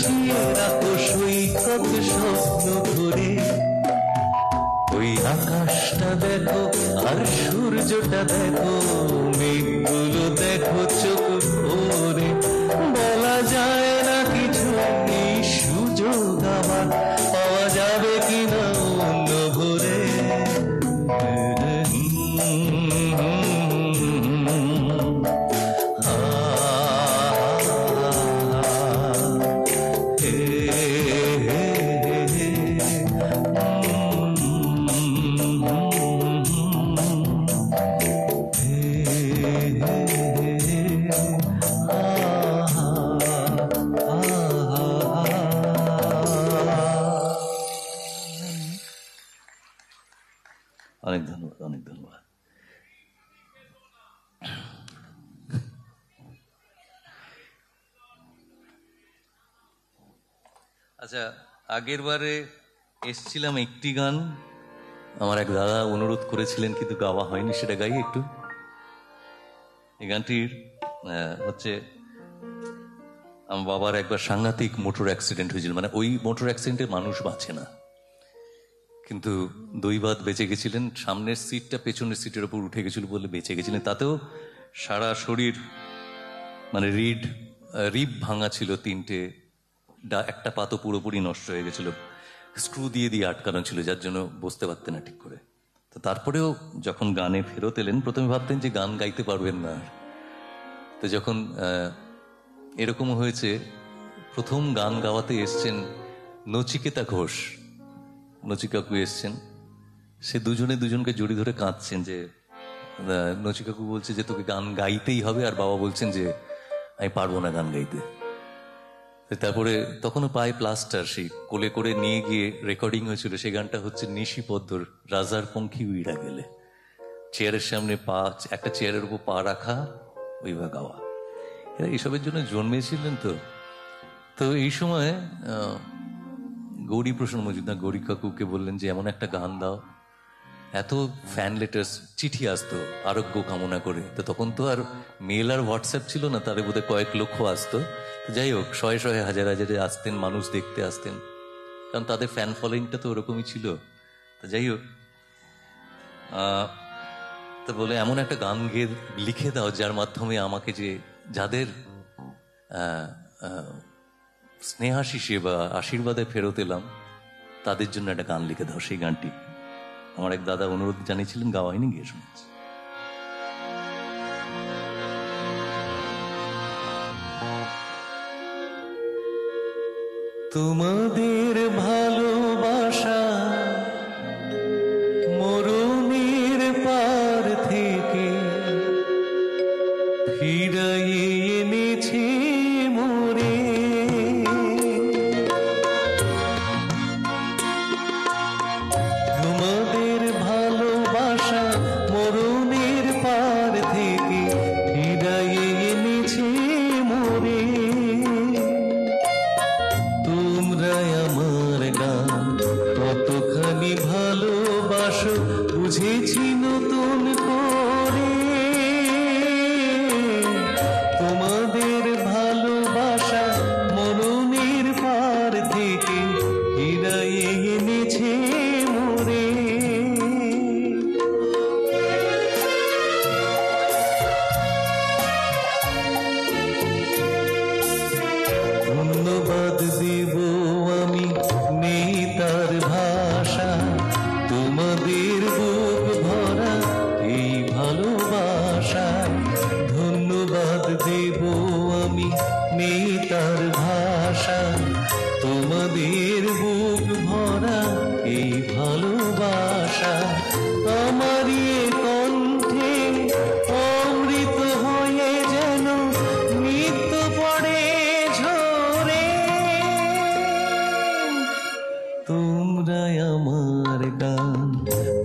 সাজিয়ে রাখো সৈকত স্বপ্ন ধরে। ওই আকাশটা দেখো আর সূর্যটা দেখো, মেঘগুলো দেখো চোখ ভরে। বলা যায় না কিছু, এই সুযোগ আবার পাওয়া যাবে কিনা অন্য ভোরে। অনেক ধন্যবাদ, অনেক ধন্যবাদ। আচ্ছা, আগের বারে এসছিলাম একটি গান, আমার এক দাদা অনুরোধ করেছিলেন কিন্তু গাওয়া হয়নি, সেটা গাই একটু। এই গানটির হচ্ছে আমার বাবার একবার সাংঘাতিক মোটর অ্যাক্সিডেন্ট হয়েছিল, মানে ওই মোটর অ্যাক্সিডেন্টে মানুষ বাঁচে না, কিন্তু দৈবাত বেঁচে গেছিলেন। সামনের সিটটা পেছনের সিটের উপর উঠে গেছিল বলে বেঁচে গেছিলেন। তাতেও সারা শরীর মানে রিব ভাঙা ছিল তিনটে, একটা পা তো পুরোপুরি নষ্ট হয়ে গেছিল, স্ক্রু দিয়ে দিয়ে আটকানো ছিল, যার জন্য বসতে পারতেন না ঠিক করে। তো তারপরেও যখন গানে ফেরত এলেন, প্রথমে ভাবতেন যে গান গাইতে পারবেন না। তো যখন এরকম হয়েছে, প্রথম গান গাওয়াতে এসছেন নচিকেতা ঘোষ, নচিকাকু এসছেন। সে দুজনে দুজনকে জড়ি ধরে কাঁদছেন যে নচিকাকু বলছে যে তোকে গান গাইতেই হবে, আর বাবা বলছেন যে আমি পারবো না গান গাইতে। তারপরে তখনও পায়ে প্লাস্টার, সেই কোলে করে নিয়ে গিয়ে রেকর্ডিং হয়েছিল। সেই গানটা হচ্ছে নিশি পদ্মর রাজার পঙ্খী উইড়া গেলে। চেয়ারের সামনে একটা চেয়ারের উপর পা রাখা, ওইভাবে গাওয়া। এরা এইসবের জন্য জন্মেছিলেন। তো এই সময় গৌরী প্রসন্ন মজুমদার গৌরী কাকুকে বললেন যে এমন একটা গান দাও। এত ফ্যান লেটার্স, চিঠি আসতো আরোগ্য কামনা করে। তো তখন তো আর মেল আর হোয়াটসঅ্যাপ ছিল না, তাদের বোধহয় কয়েক লক্ষ আসতো। তো যাই হোক, শয়ে শয়ে হাজার হাজারে আসতেন, মানুষ দেখতে আসতেন, কারণ তাদের ফ্যান ফলোয়িংটা তো ওরকমই ছিল। তো যাই হোক, তো বলে এমন একটা গান গেয়ে লিখে দাও যার মাধ্যমে আমাকে যে যাদের স্নেহাশিসে বা আশীর্বাদে ফেরত এলাম, তাদের জন্য একটা গান লিখে দাও। সেই গানটি আমার এক দাদা অনুরোধ জানিয়েছিলেন, গাওয়া হয়নি, গিয়ে শুনেছি। তোমাদের ভালোবাসা মরুনির পার থেকে ফিরাইয়ে এনেছে মোরে। তোমাদের ভালোবাসা মরুনির পার থেকে ফিরাইয়ে এনেছে মোরে। তোমরাই আমার গান কতখানি ভালোবাসো বুঝেছি নতুন করে। তোমাদের ভালোবাসা মরুনির পার থেকে ফিরাইয়ে এনেছে মোরে। ধন্যবাদ দেব আমি, নেই তার ভাষা, তোমাদের বুক ভরা এই ভালোবাসা। ধন্যবাদ দেব আমি, নেই তার ভাষা, তোমাদের বুক ভরা এই ভালোবাসা। আমারই কণ্ঠে অমৃত হয়ে যেন নিত্য পড়ে ঝরে। তোমরাই আমার গান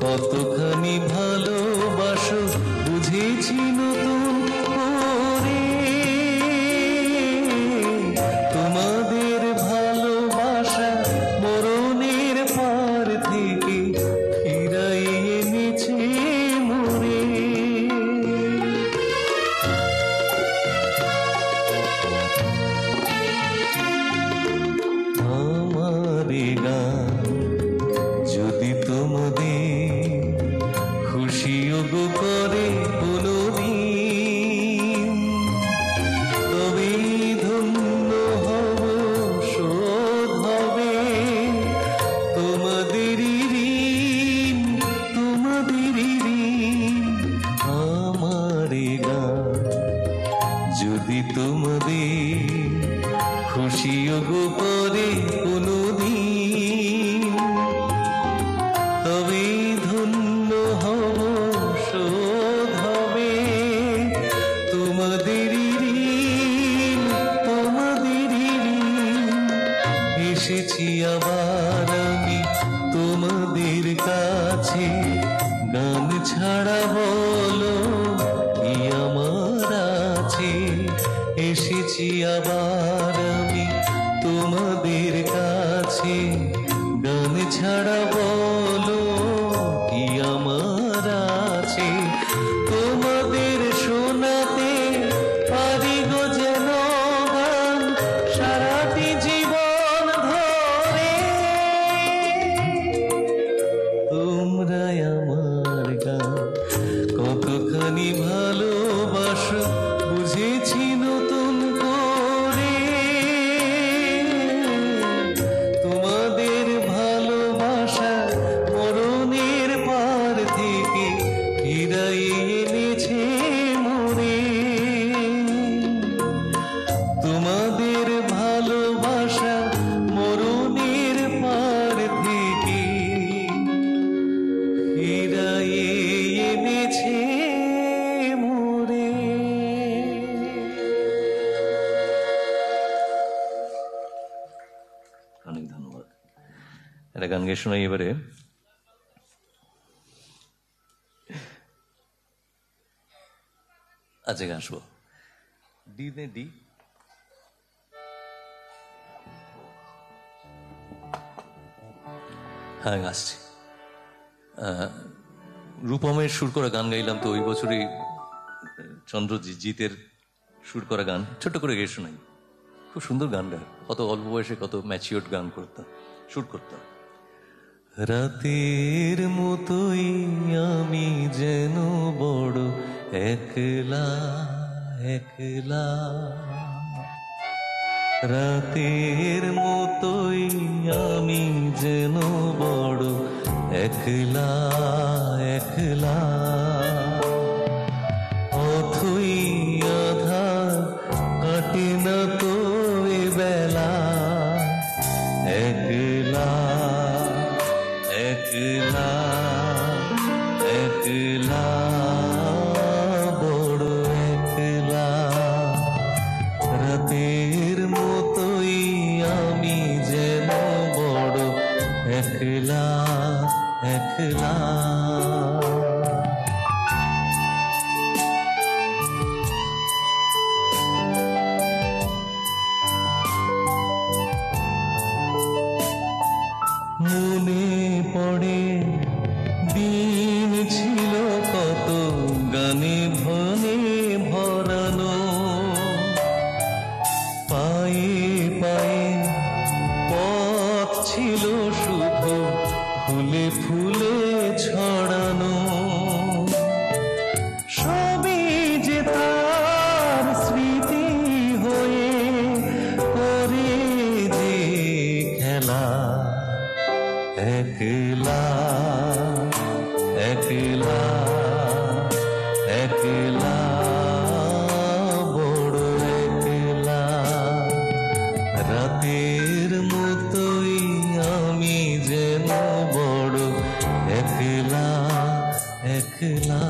কতখানি ভালোবাসো বুঝেছি নতুন করে। তোমাদের ভালোবাসা মরণের পার থেকে ফিরাইয়ে এনেছে মোরে। গান ছাড়া বলো কি আমার আছে, তোমাদের শোনাতে পারি গো যেন গান সারাটি জীবন ধরে। তোমরাই আমার গান কতখানি ভালোবাসো বুঝেছি নতুন করে। তোমাদের ভালোবাসা মরণের পার থেকে ফিরাই এনেছে মোরে। তোমাদের ভালোবাসা মরণের পার থেকে ফিরাই এনেছে মোরে। অনেক ধন্যবাদ। একটা গান গিয়ে শোনাই এবারে। আচ্ছা গান আসবো ডি নে ডি। হ্যাঁ আসছি। রূপমের সুর করা গান গাইলাম, তো ওই বছরই চন্দ্রজিতের সুর করা গান ছোট্ট করে গিয়ে শোনাই। খুব সুন্দর গানটা, কত অল্প বয়সে কত ম্যাচিওর গান করতাম, সুর করতাম। রাতের মতোই আমি যেন বড় একলা একলা, রাতের মতোই আমি যেন বড় একলা একলা। অথই আধার কাটে না তো এ বেলা, একলা একলা একলা বড় একলা। রাতের মতোই আমি যেন বড় একলা একলা। মনে পড়ে দিন ছিল কত গানে ভনে ভরানো, পায়ে পায়ে পথ ছিল শুধু ফুলে ফুলে ছড়ানো। সবই যে তার স্মৃতি হয়ে করে যে খেলা, একলা একলা একলা বড় একলা। রাতের মতোই আমি যেন বড় একলা একলা।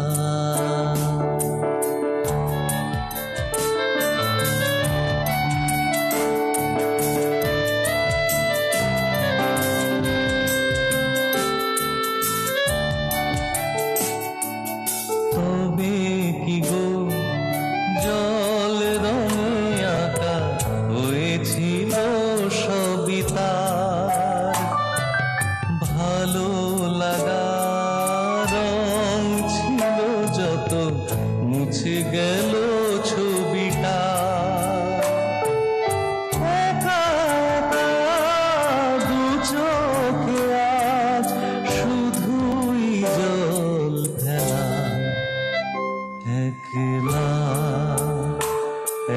তবে কি গো জল রঙে আঁকা হয়েছিল সবই তার, ভালো লাগা রং ছিল যত মুছে গেল ছবিটা। একা একা দু চোখে আজ শুধুই জল ফেলা, একলা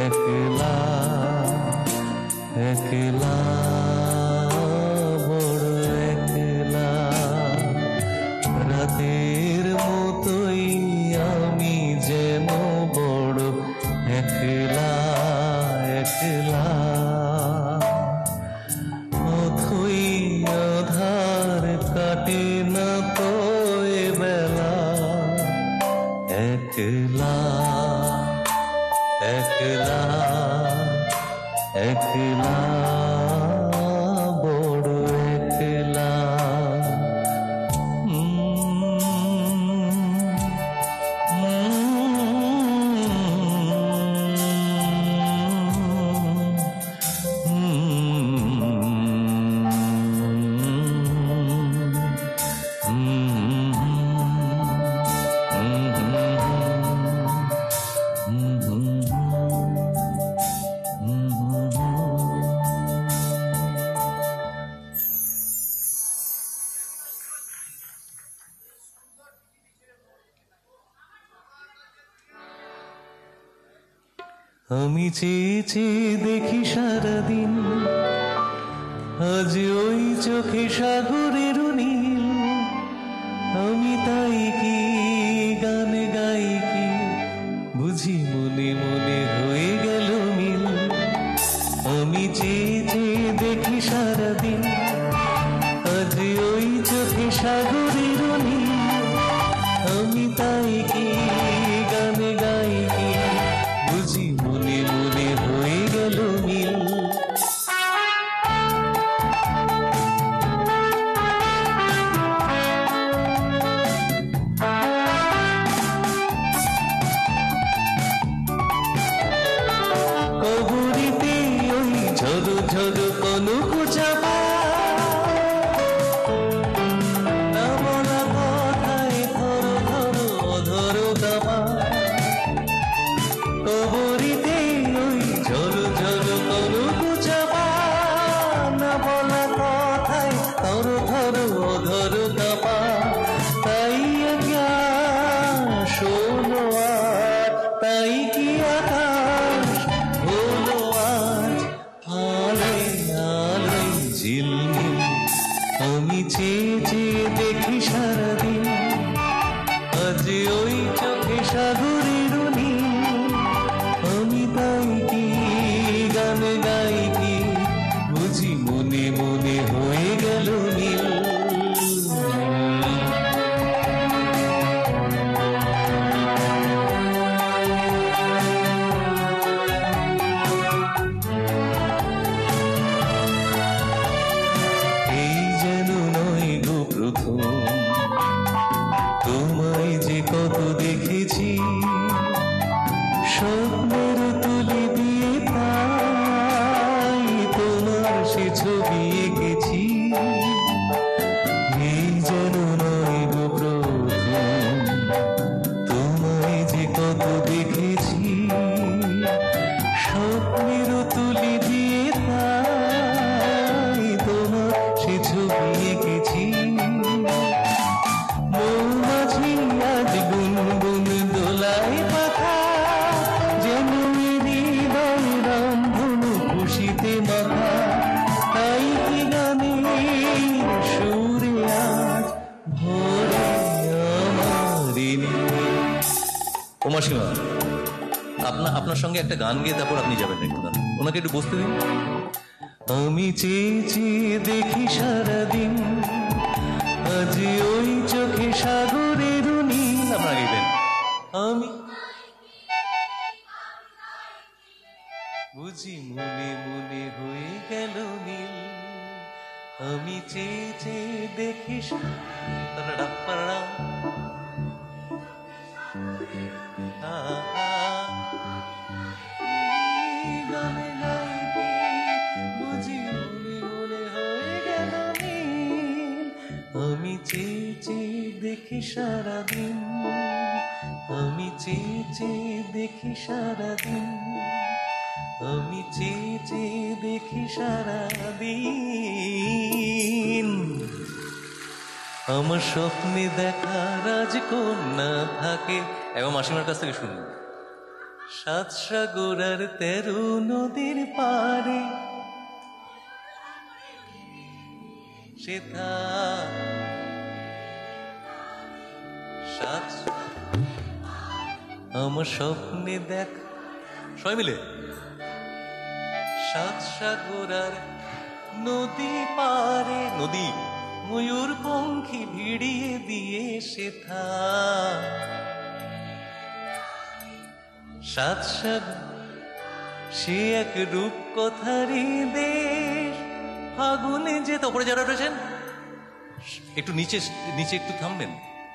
একলা একলা বড় একলা। রাতের মতোই আমি যেন বড় একলা একলা। অথই আধার কাটে না তো এ বেলা, একলা একলা একলা বড় একলা। আমি চেয়ে চেয়ে দেখি সারাদিন, আজ ওই চোখে সাগরের নীল। আমি তাই কি গান গাই কি, বুঝি মনে মনে হয়ে গেল মিল। আমি চেয়ে চেয়ে দেখি সারাদিন, আজ ওই চোখে সাগরের নীল। আমি তাই কি গান গাই কি, বুঝি মনে মনে হয়ে গেল মিল। কবরিতে ওই ঝরো ঝরো কনক চাপা, না বলা কথায় ধরো ধরো অধরো কাপা। কবরিতে ওই ঝরো ঝরো কনক চাপা, না বলা কথায় ধরো ধরো অধরো কাপা। তাই শোনো আর তাই কি আকাশ হলো আজ আলোয় আলোয় ঝিলমিল। আমি চেয়ে চেয়ে দেখি সারাদিন, আজ ওই চোখে সাগরের নীল। আমি তাই কি গান গাই কি, বুঝি মনে মনে হয়ে গেল মিল। এই যেন নয় গো প্রথম, তোমায় যে কত দেখেছি, স্বপ্নের তুলি দিয়ে তাই তোমার সে ছবি এঁকেছি। এই যেন নয় গো প্রথম, তোমায় যে কত দেখেছি, স্বপ্নের তুলি দিয়ে তাই তোমার সে ছবি এঁকেছি। মৌমাছি আজ গুনগুন দোলায় পাখা, যেন হৃদয় রামধনু খুশিতে মাখা। তাই কি গানের সুরে আজ ভরে আমার ও মাসিমা, আপনার সঙ্গে একটা গান গিয়ে তারপর আপনি যাবেন একটু গান, ওনাকে একটু বসতে দিন। আমি চেয়ে চেয়ে দেখি সারাদিন, আজ ওই চোখে সাগরের নীল। আপনারা গাইবেন। আমি বুঝি মনে মনে হয়ে গেল মিল। আমি চেয়ে চেয়ে দেখি গানে গাইবি, বুঝি মনে মনে হয়ে গেল মিল। আমি চেয়ে চেয়ে দেখি সারাদিন, আমি চেয়ে চেয়ে দেখি সারাদিন, আমি চেয়ে চেয়ে দেখি সারাদিন। আমার স্বপ্নে দেখা রাজকন্যা থাকে। এবং মাসিমার কাছ থেকে শুনুন। 7 সাগর আর 13 নদীর পারে সেথা আমার স্বপ্নে দেখ সবাই মিলে 7 সাগর আর নদী পারে, নদী ময়ূর পঙ্খী ভিড়িয়ে দিয়ে সেথা। 7 সাগর সে এক রূপ কথারি দেশ, ফাগুনে যে তারপরে যারা রয়েছেন একটু নিচে নিচে একটু থামবেন,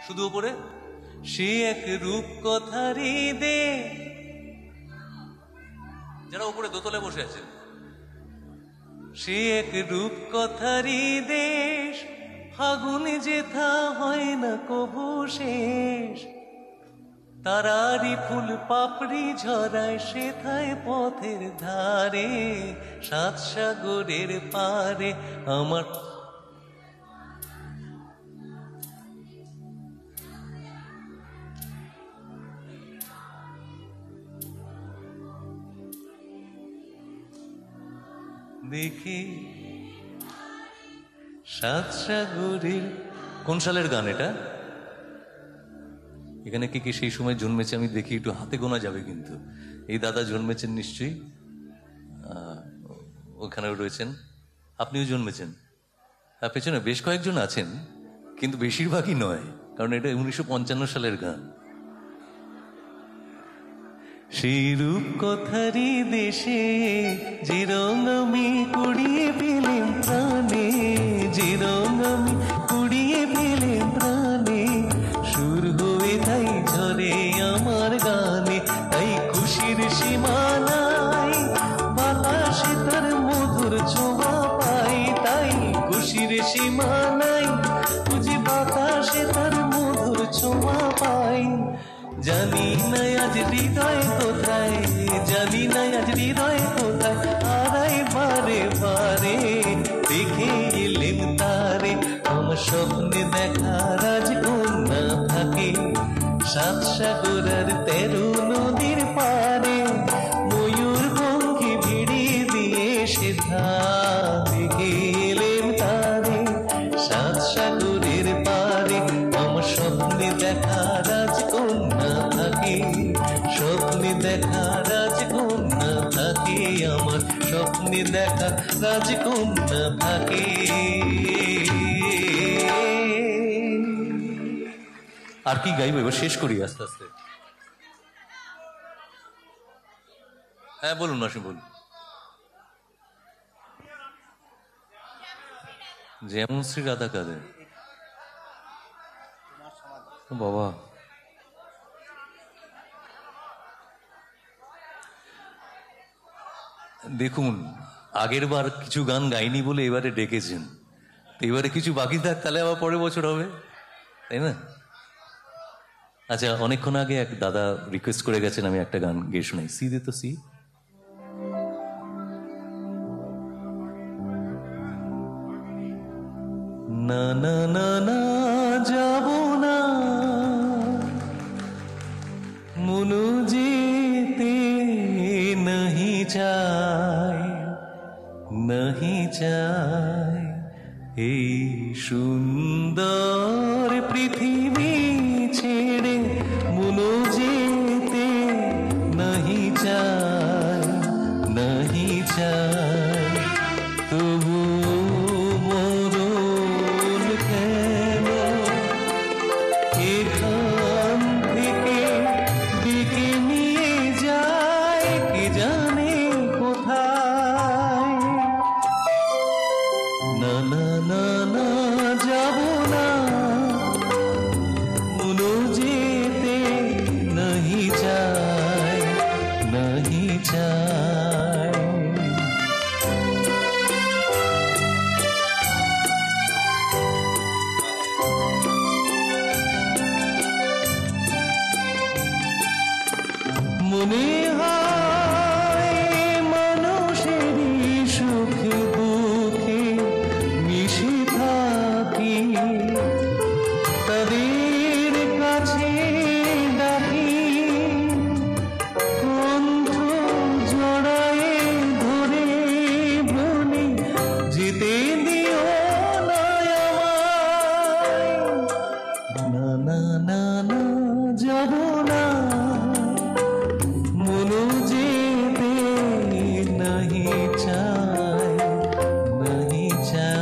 শুধু উপরে। সে এক রূপ কথারি দেশ, যারা উপরে দোতলায় বসে আছেন। সে এক রূপ কথারি দেশ, ফাগুনে যেথা হয় না কবু শেষ। তারারি ফুল পাপড়ি ঝরায় সেথায় পথের ধারে, 7 সাগরের পারে আমার। দেখি সাত সাগরের। কোন সালের গান এটা? এখানে কি কি সেই সময় জন্মেছে আমি দেখি, একটু হাতে গোনা যাবে কিন্তু। এই দাদা জন্মেছেন নিশ্চয়ই, ওখানেও রয়েছেন, আপনিও জন্মেছেন। পেছনে বেশ কয়েকজন আছেন, কিন্তু বেশিরভাগই নয়, কারণ এটা 1955 সালের গান। সেই রূপ কথারি দেশে যে রং আমি কুড়িয়ে পেলেম প্রাণে, যে রং আমি কুড়িয়ে পেলেম প্রাণে, সুর হয়ে তাই ঝরে আমার গানে, তাই খুশির সীমা নাই, বাতাসে তার মধুর ছোঁয়া পাই, তাই খুশির সীমা নাই, বুঝি বাতাসে তার মধুর ছোঁয়া পাই। জানি না আজ হৃদয় কোথায়, জানি না আজ হৃদয় কোথায়, আড়াই বারে বারে দেখে এলেম তারে। আমার স্বপ্নে দেখা রাজকন্যা থাকে সাত সাগর আর 13 নদীর পারে, ময়ূর পঙ্খী ভিড়িয়ে দিয়ে সেথা দেখে এলেম তারে সাত সাগরের পারে। আমার স্বপ্নে দেখা রাজকন্যা থাকে, স্বপ্নে দেখা রাজকন্যা থাকে, আমার স্বপ্নে দেখা রাজকন্যা থাকে। আর কি গাইব, এবার শেষ করি আস্তে আস্তে। হ্যাঁ বলুন মাসি, বলুন। যেমন শ্রী রাধা কাদের বাবা, দেখুন আগের বার কিছু গান গাইনি বলে এবারে ডেকেছেন, এবারে কিছু বাকি থাক, তাহলে আবার পরের বছর হবে, তাই না? আচ্ছা, অনেকক্ষণ আগে এক দাদা রিকোয়েস্ট করে গেছেন আমি একটা গান গেয়ে শোনাই। সি দে তো সি। না না না না যাব না মনু যেতে नहीं চায়, नहीं চায় এই সুন্দর পৃথিবী ছেড়ে, মনু যেতে नहीं চায়, नहीं চায়, তবু মরণ কেন এখান থেকে ডেকে নিয়ে যায়, কে জানে কোথায়। না না না না যাব না মনু যেতে नहीं চায়, नहीं চায়। মনে হয় মানুষেরই সুখে দুঃখে মিশে থাকি, তাদের কাছে ডাকি, কণ্ঠ জড়ায়ে ধরে বলি, যেতে দিও না আমায়। না না না না যাব না মনু যেতে नहीं চায়, नहीं চায়।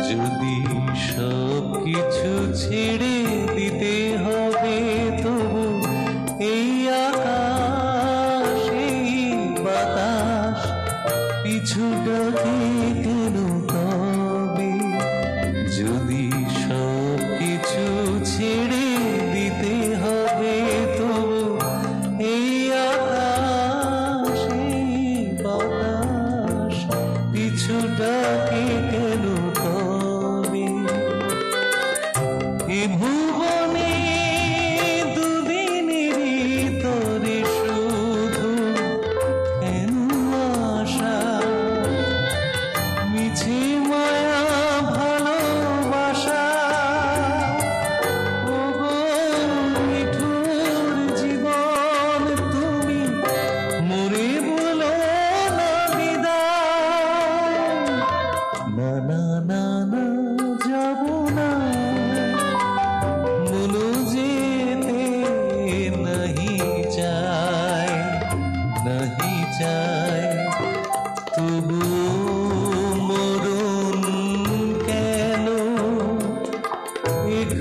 যদি সব কিছু ছেড়ে দিতে হবে তবু এই আকাশ এই বাতাস পিছু ডাকে কেন তবে, যদি সব কিছু ছেড়ে দিতে হবে তবু এই আকাশ এই বাতাস পিছু ডাকে কেন তবে। এ ভুবনে দুদিনেরই তরে শুধু কেন আশা, মিছে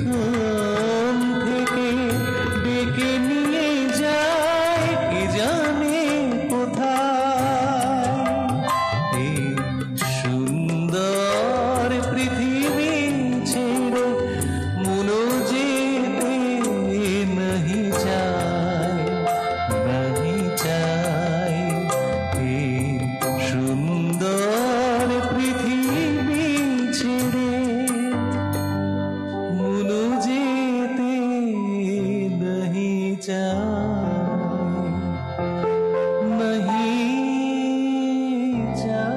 এখান থেকে ডেকে নিয়ে যায় কে জানে কোথায়। এই সুন্দর পৃথিবী ছেড়ে মনো যেতে নাহি যায়, নাহি যায়। এই সুন্দর পৃথিবী ছেড়ে মনো যেতে নাহি যায়, নাহি যায়।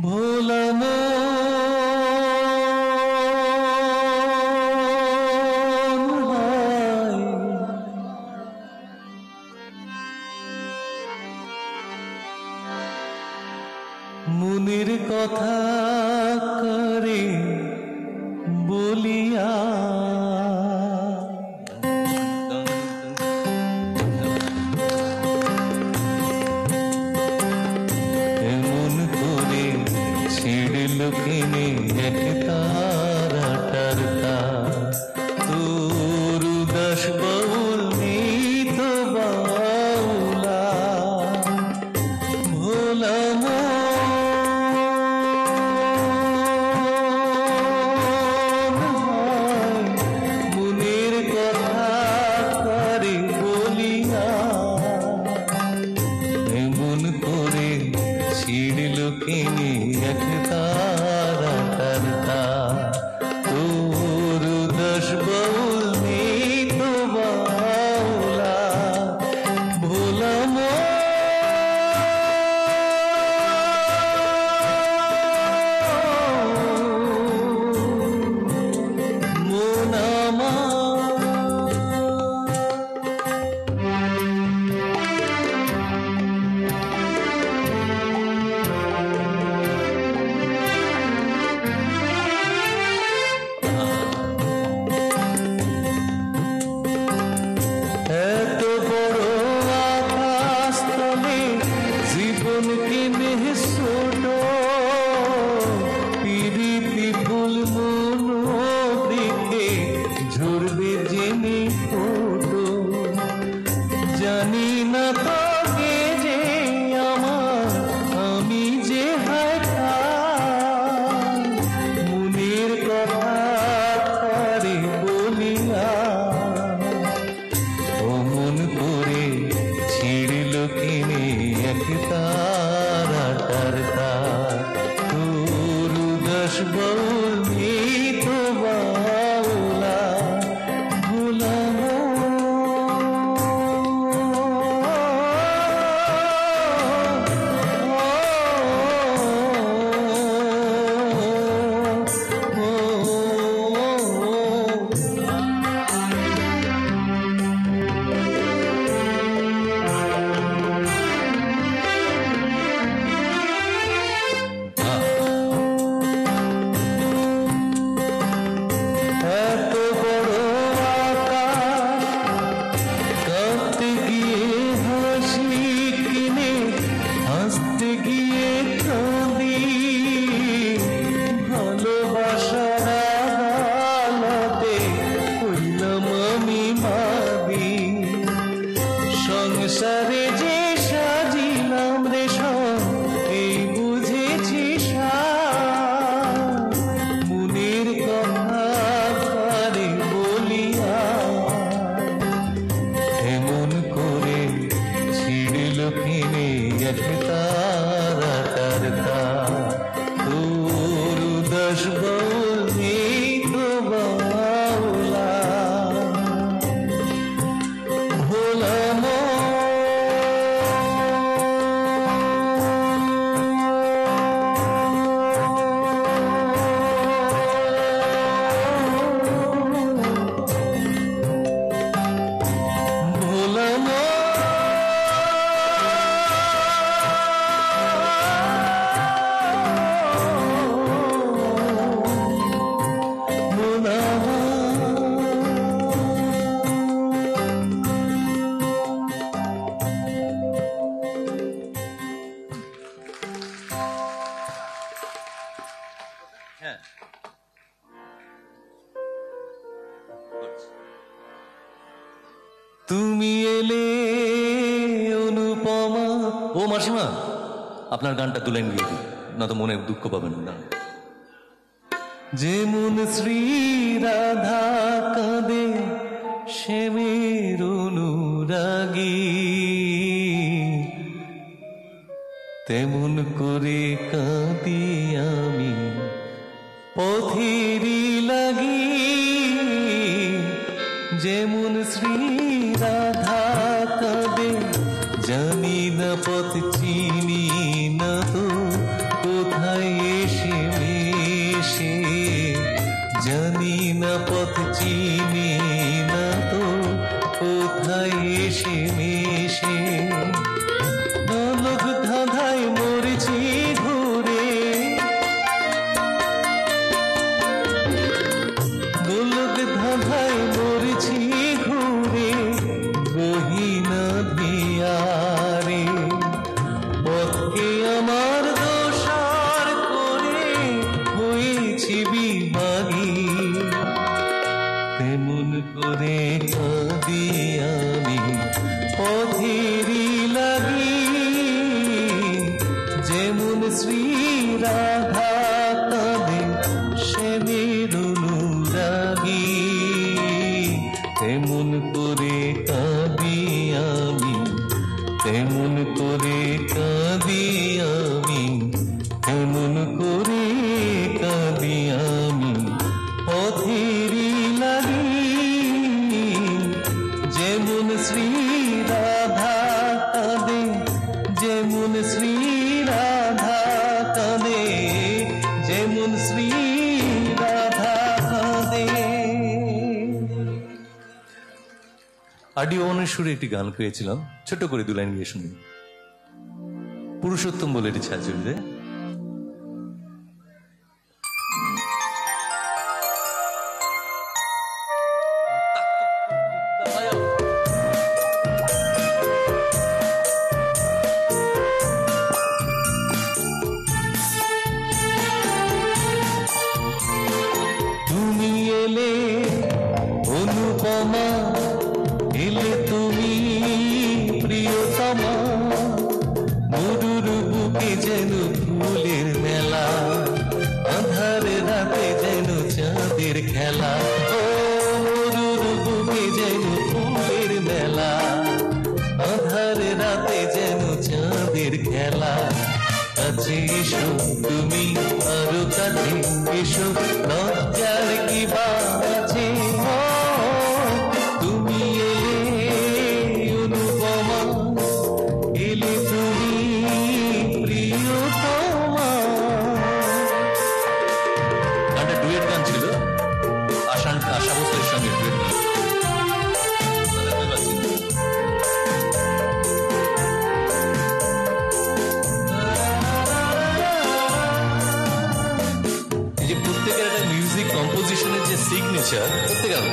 ভোলা মন হায়, মনের কথা করে বলিয়া। এমন করে ছিড়ল কিনে এক তারাটার তার, তোর উদাস বাউল নিত বাউলা। ভোলা মনের কথা করে বলিয়া। এমন করে ছিড়ল কিনে এক তারাটার তার, তোর উদাস বাউল নিত বাউলা। ভোলা মন আমার। এত বড় আকাশ তলে জীবন কিনে ছোট, পিরিতি ফুল মন দিকে ঝরবে জেনে ফোটো। জানি না তোকে যে আমার আমি যে হায়টা, মনের কথা করে বলিয়া। অমন করে ছিড়ল কিনে এক তারাটার তার, তোর উদাস বাউল নিত বাউলা। ভোলা এত বড় আকাশ কাঁদতে গিয়ে হাসি কিনে হাসতে গিয়ে কাঁদি। ভালোবাসার আদালতে হইলাম আমি মাদি। সংসারে যে সাজিলাম রে সব এই বুঝেছি সার, মনের কথা করে বলিয়া। এমন করে ছিড়ল কিনে এক তারাটার তার। তুমি এলে অনুপমা। ও মাসিমা, আপনার গানটা তুলেন গিয়ে দিই, না তো মনে দুঃখ পাবেন না। যেমন শ্রী রাধা কাঁদে শ্যামের অনুরাগী, তেমন করে কাঁদি আমি পথেরই লাগি। যেমন শ্রী রাধা কাঁদে জানি না পথ চিনি না তো কোথায় এসে মিশে, জানি না পথ চিনি না তো কোথায় এসে মিশে। লোক ধাঁধায় মরেছি ঘুরে, গোলক ধাঁধায় মরেছি ঘুরে, গহিনা দিয়ারে পথকে আমার দোষার করে হয়েছি বিভাগী। তেমন করে কাঁদি আমি পথেরই লাগি। যেমন শ্রী রাধা কাঁদে শ্যামের অনুরাগী, তেমন করে কাঁদি আমি, তেমন করে কাঁদি আমি, তেমন করে কাঁদি আমি পথেরই লাগি। যেমন শ্রী রাধা কাঁদে, যেমন শ্রী রাধা কাঁদে, যেমন শ্রী রাধা কাঁদে। আডিওনের সুরে একটি গান পেয়েছিলাম, ছোট করে দু লাইন গিয়ে শুনি। পুরুষোত্তম বলে এটি ছায়াছবিতে। তুমি এলে অনুপমা, এলে তুমি প্রিয়তমা, মরুর বুকে যেন ফুলের মেলা, আঁধার রাতে যেন চাঁদের খেলা। ও মরুর বুকে যেন ফুলের মেলা, আঁধার রাতে যেন চাঁদের খেলা। কাছে এসো তুমি আরো কাছে এসো, লজ্জার কি বাত আছে। তুমি এলে অনুপমা, এলে তুমি প্রিয়তমা। গানটা ডুয়েট গান ছিল, আশা ভোসলের সঙ্গে ডুয়েট গান। কম্পোজিশনের যে সিগনেচার করতে গেল।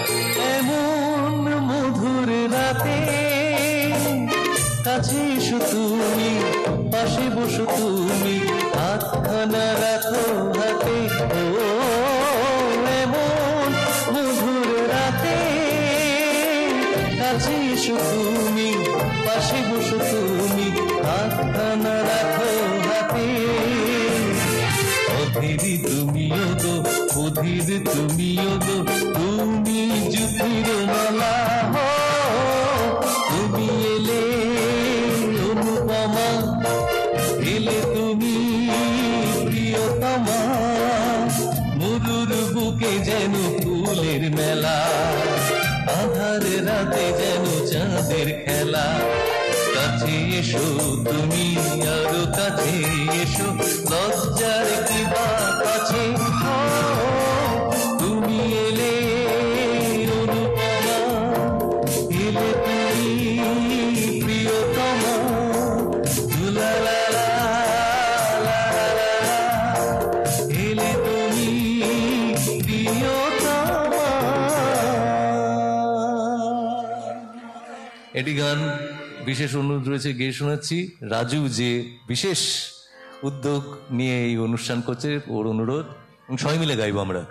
এমন মধুর রাতে কাছে এসো তুমি, পাশে বসো তুমি, হাতখানা রাখো হাতে। ও এমন মধুর রাতে কাছে এসো তুমি, পাশে বসো তুমি, হাতখানা রাখো হাতে। অধীর তুমিও গো, অধীর তুমিও গো, তুমি যুতির মালা। তুমি এলে অনুপমা, এলে তুমি প্রিয়তমা, মরুর বুকে যেন ফুলের মেলা, আধার রাতে যেন চাঁদের খেলা। কাছে এসো তুমি আরো কাছে এসো, লজ্জার কি বাত আছে। তুমি এলে অনুপমা, এলে তুমি প্রিয়তমা, লা লা লা লা লা, এলে তুমি প্রিয়তমা। এটি গান বিশেষ অনুরোধ রয়েছে, গিয়ে শোনাচ্ছি। রাজু যে বিশেষ উদ্যোগ নিয়ে এই অনুষ্ঠান করছে, ওর অনুরোধ, সবাই মিলে গাইবো আমরা।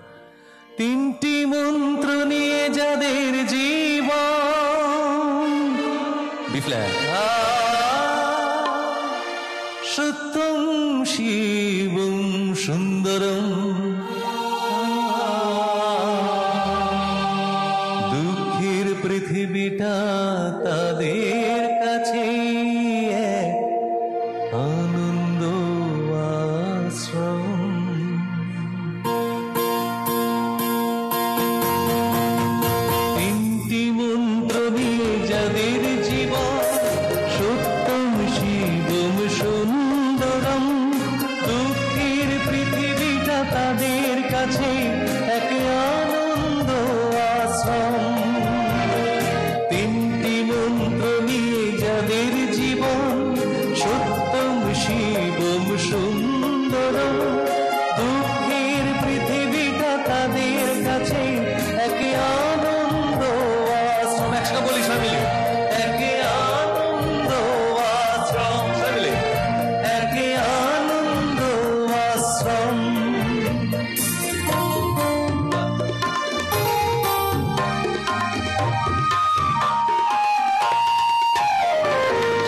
তিনটি মন্ত্র নিয়ে যাদের জীবন, সত্যম শিবম সুন্দরম দুঃখের পৃথিবীটা তাদের কাছে এক আনন্দ আশ্রম। তিনটি মন্ত্র নিয়ে যাদের জীবন সত্যম শিবম সুন্দরম দুঃখের পৃথিবীটা তাদের কাছে এক আনন্দ আশ্রম। তিনটি মন্ত্র নিয়ে যাদের জীবন সত্যম শিবম সুন্দরম দুঃখের পৃথিবীটা তাদের কাছে এক আনন্দ আশ্রম। একসাথে বলি সবাই মিলে, এক আনন্দ আশ্রম। সবাই মিলে, এক আনন্দ আশ্রম।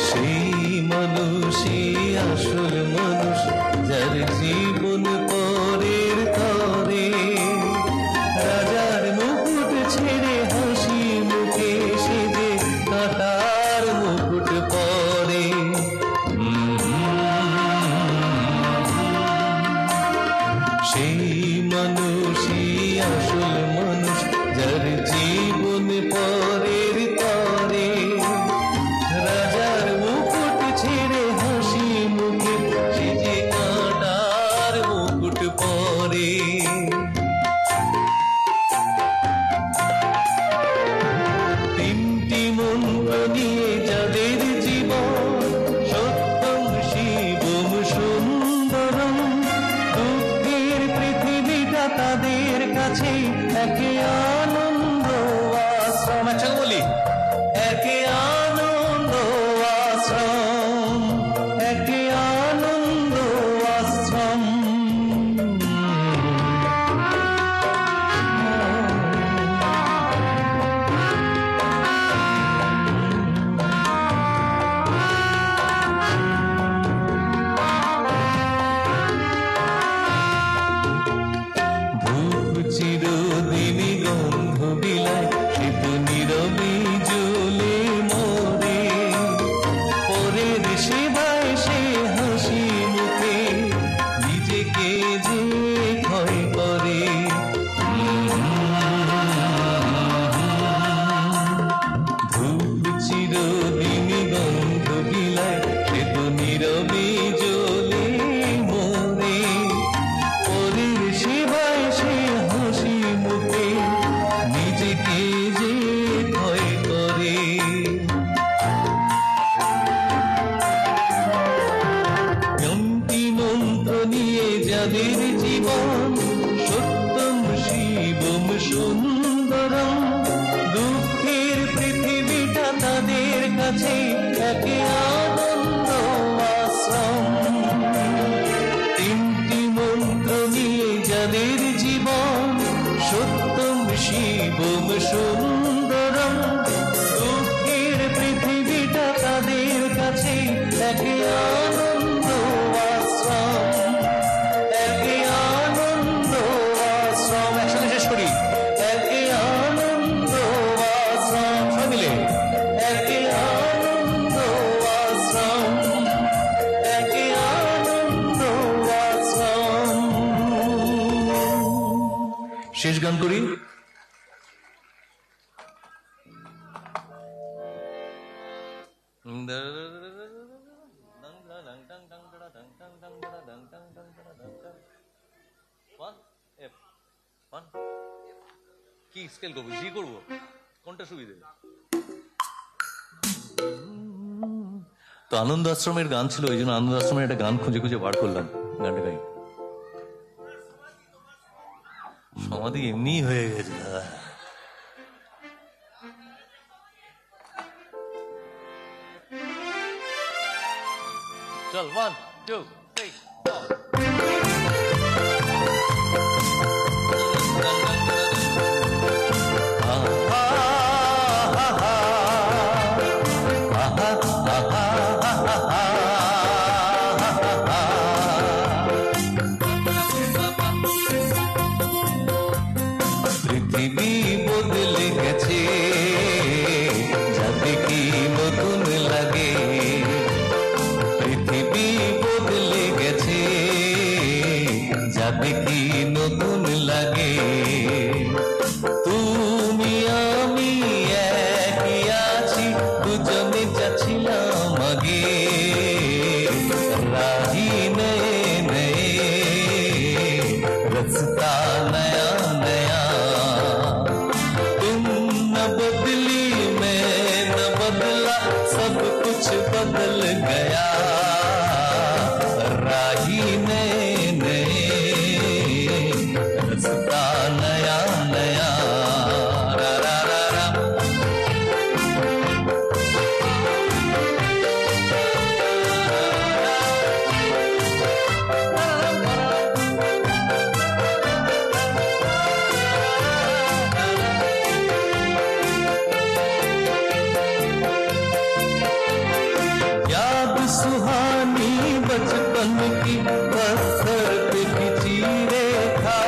সেই মানুষই আসল মানুষ যার জীবন পরের তরে রাজার মুকুট ছেড়ে হাসি মুখে সেজে কাটার মুকুট পরে। সেই মানুষই আসল মানুষ যার জীবন পরের তরে রাজার মুকুট ছেড়ে হাসি মুখে সেজে কাটার মুকুট পরে। তিনটি মন্ত্র নিয়ে যাদের জীবন সত্যম শিবম সুন্দরম দুঃখের পৃথিবীটা তাদের কাছে এক আনন্দ আশ্রম। একসাথে বলি, এক আনন্দ আশ্রম, এক আনন্দ আশ্রম। ধূপ চিরদিনই গন্ধ বিলায় সে তো নীরবে জ্বলে মরে পরের সেবায় সে হাসি মুখে নিজেকে যে ক্ষয় করে। ধূপ চিরদিনই গন্ধ বিলায় সে তো নীরবে জ্বলে মরে পরের সেবায় সে হাসি মুখে নিজেকে যে ক্ষয় করে। তিনটি মন্ত্র নিয়ে যাদের জীবন সত্যম শিবম সুন্দরম দুঃখের পৃথিবীটা তাদের কাছে এক আনন্দ আশ্রম। তিনটি মন্ত্র নিয়ে যাদের জীবন সত্যম শিবম সুন্দরম দুঃখের পৃথিবীটা তাদের কাছে এক আনন্দ আশ্রম, এক আনন্দ আশ্রম। একসাথে শেষ করি, এক আনন্দ আশ্রম। সবাই মিলে, এক আনন্দ আশ্রম, এক আনন্দ আশ্রম। শেষ গান করি। কি স্কেল করবো, জি করবো, কোনটা সুবিধে? তো আনন্দ আশ্রমের গান ছিল, ওই জন্য আনন্দ আশ্রমের একটা গান খুঁজে খুঁজে বার করলাম, গানটা গাই। সমাধি এমনি হয়ে গেছে দাদা। চল, 1 2 3 4 যা দেখি নতুন লাগে। তুমি আমি একই আছি, দুজনে যাচ্ছিলাম আগে, রাহি নয়ে নয়ে রাস্তা নয়া নয়া। तुम न बदली मैं न बदला, सब कुछ बदल गया, राही नए नए रास्ता नया नया। रा रा रा रा। याद सुहानी बचपन की पत्थर पे खिंची रेखा,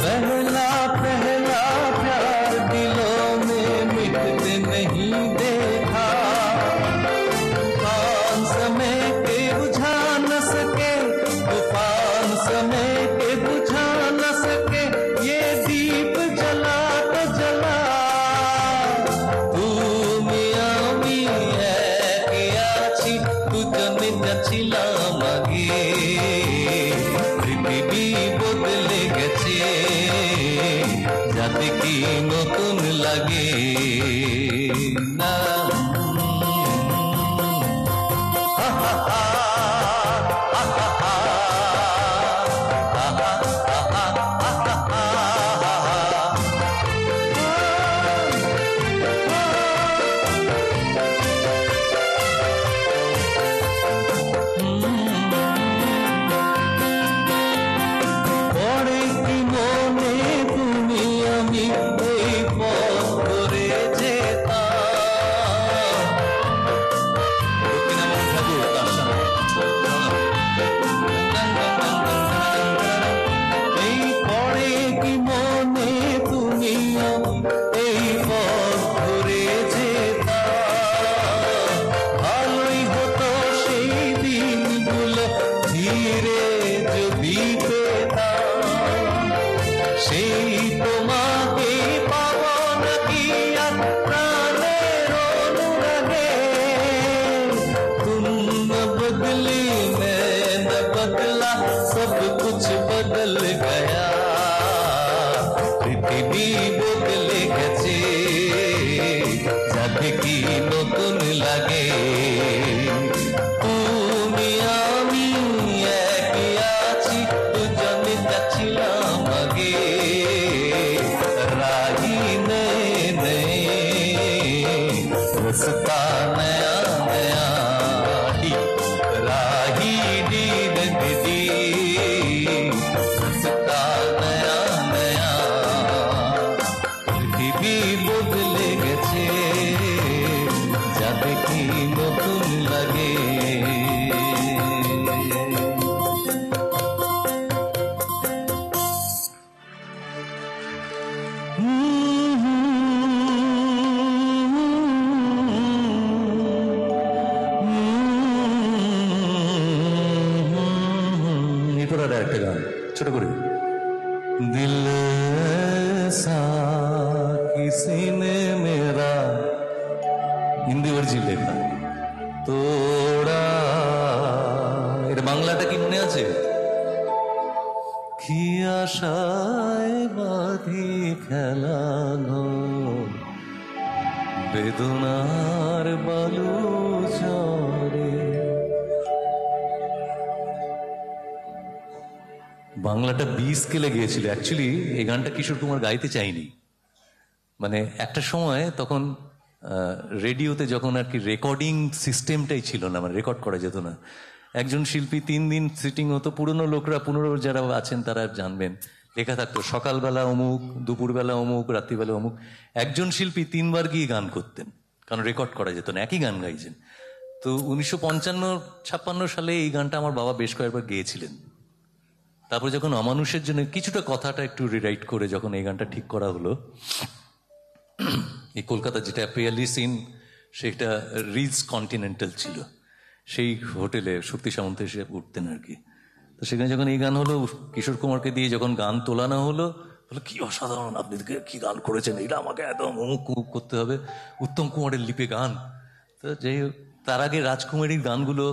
पहला पहला प्यार दिलों में मिटते नहीं देखा। तूफान समय के बुझा न सके, तूफान समय के बुझा न सके, ये दीप जला तो जला। তুমি আমি একে আছি, দুজনে যাচ্ছিলাম আগে, পৃথিবী বদলে গেছে, যা দেখি নতুন লাগে না। পরে কি মনে তুমি আমি এই পথ ধরে যেতাম, রবীন্দ্রনাথ ঠাকুর তার সামনে। এই পরে কি মনে তুমি আমি এই পথ ধরে যেতাম, ভালোই হতো সেই দিনগুলো ধীরে যদি পেতাম। সেই তোমাকে পাবো নাকি আর প্রাণের অনুরাগে, तुम न बदली मैं न बदला, सब कुछ बदल गया, পৃথিবী বদলে গেছে, যা দেখি নতুন লাগে। তুমি আমি একই আছি, দুজনে যাচ্ছিলাম আগে, রাহি নয়ে নয়ে রাস্তা নয়া নয়া। डी राही डी डी डी रास्ता नया नया, পৃথিবী বদলে গেছে, যা দেখি নতুন লাগে। এরপর একটা গান ছোট করে। দিল ऐसा किसी ने मेरा, হিন্দি ভার্সন লেখা, তোড়া। এটা বাংলাটা কি মনে আছে? কি আশায় বাঁধি খেলানো, বেদনার বালু চরে। বাংলাটা 20 স্কেলে গিয়েছিল। অ্যাকচুয়ালি এই গানটা কিশোর কুমার গাইতে চাইনি, মানে একটা সময় তখন রেডিওতে যখন আর কি রেকর্ডিং সিস্টেমটাই ছিল না, মানে রেকর্ড করা যেত না। একজন শিল্পী 3 দিন সিটিং হতো, পুরনো লোকরা পুনর যারা আছেন তারা জানবেন, লেখা থাকতো সকালবেলা অমুক, দুপুরবেলা অমুক, রাত্রিবেলা অমুক। একজন শিল্পী 3 বার গিয়ে গান করতেন, কারণ রেকর্ড করা যেত না, একই গান গাইছেন। তো 1955-56 সালে এই গানটা আমার বাবা বেশ কয়েকবার গেয়েছিলেন। তারপর যখন অমানুষের জন্য কিছুটা কথাটা একটু রিরাইট করে যখন এই গানটা ঠিক করা হলো, এই কলকাতা যেটা পেয়ারলি সিন, সেটা রিজ কন্টিনেন্টাল ছিল, সেই হোটেলে শক্তি সামন্ত এসে উঠতেন আর কি। তো সেখানে যখন এই গান হলো, কিশোর কুমারকে দিয়ে যখন গান তোলানো হলো, বলে কি অসাধারণ, আপনি কি গান করেছেন, এটা আমাকে একদম অমুক করতে হবে, উত্তম কুমারের লিপে গান। তো যাই হোক, তার আগে রাজকুমারীর গানগুলো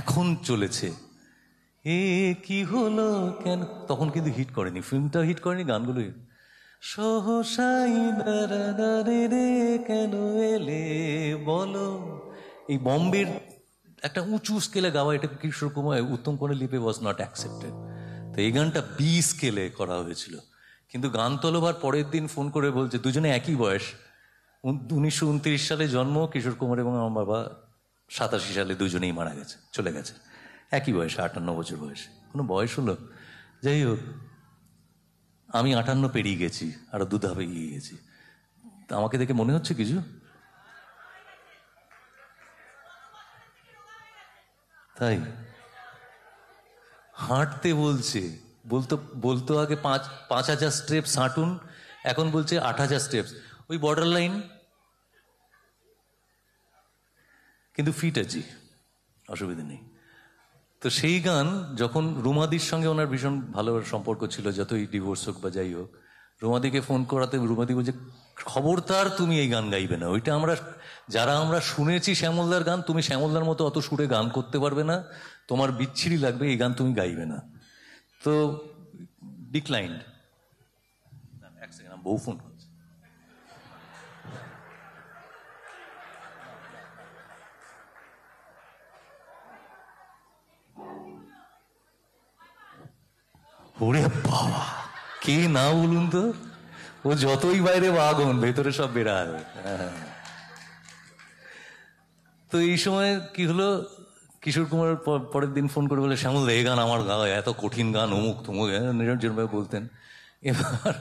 এখন চলেছে, এ কি হলো কেন, তখন কিন্তু হিট করেনি, ফিল্মটা হিট করেনি, গানগুলো hit। সহসাই দাঁড়াদাঁড়ে রে কেন এলে বলো, এই বম্বের একটা উঁচু স্কেলে গাওয়া, এটা কিশোর কুমার উত্তম কুমারের লিপে ওয়াজ নট অ্যাকসেপ্টেড। তো এই গানটা বি স্কেলে করা হয়েছিল, কিন্তু গান তোলবার পরের দিন ফোন করে বলছে, দুজনে একই বয়স, 1929 সালে জন্ম কিশোর কুমার এবং আমার বাবা 87 সালে দুজনেই মারা গেছে, চলে গেছে, একই বয়সে, 58 বছর বয়সে। কোনো বয়স হলো? যাই হোক, আমি 58 পেরিয়ে গেছি, আরো দুধাপে এগিয়ে গেছি। তা আমাকে দেখে মনে হচ্ছে কিছু? তাই হাঁটতে বলছে, বলতো আগে 5,000 স্টেপস হাঁটুন, এখন বলছে 8,000 স্টেপস, ওই বর্ডার লাইন, কিন্তু ফিট আছি, অসুবিধা নেই। তো সেই গান যখন রুমাদির সঙ্গে ওনার ভীষণ ভালো সম্পর্ক ছিল, যতই ডিভোর্স হোক বা যাই হোক, রুমাদিকে ফোন করাতে রুমাদি বলছে, খবরদার তুমি এই গান গাইবে না, ওইটা যারা আমরা শুনেছি শ্যামলদার গান, তুমি শ্যামলদার মতো অত সুরে গান করতে পারবে না, তোমার বিচ্ছিরি লাগবে, এই গান তুমি গাইবে না। তো ডিক্লাইন্ড। এক সেকেন্ড, বউ ফোন করছে। ওরে বাবা, কে না বলুন তো, ও যতই বাইরে বাগন, ভেতরে সব বেড়ায়। তো এই সময় কি হলো, কিশোর কুমার পরের দিন ফোন করে বলে, শ্যামল এই গান আমার গাওয়া, এত কঠিন গান, অমুক তমুক, যেরকম বলতেন। এবার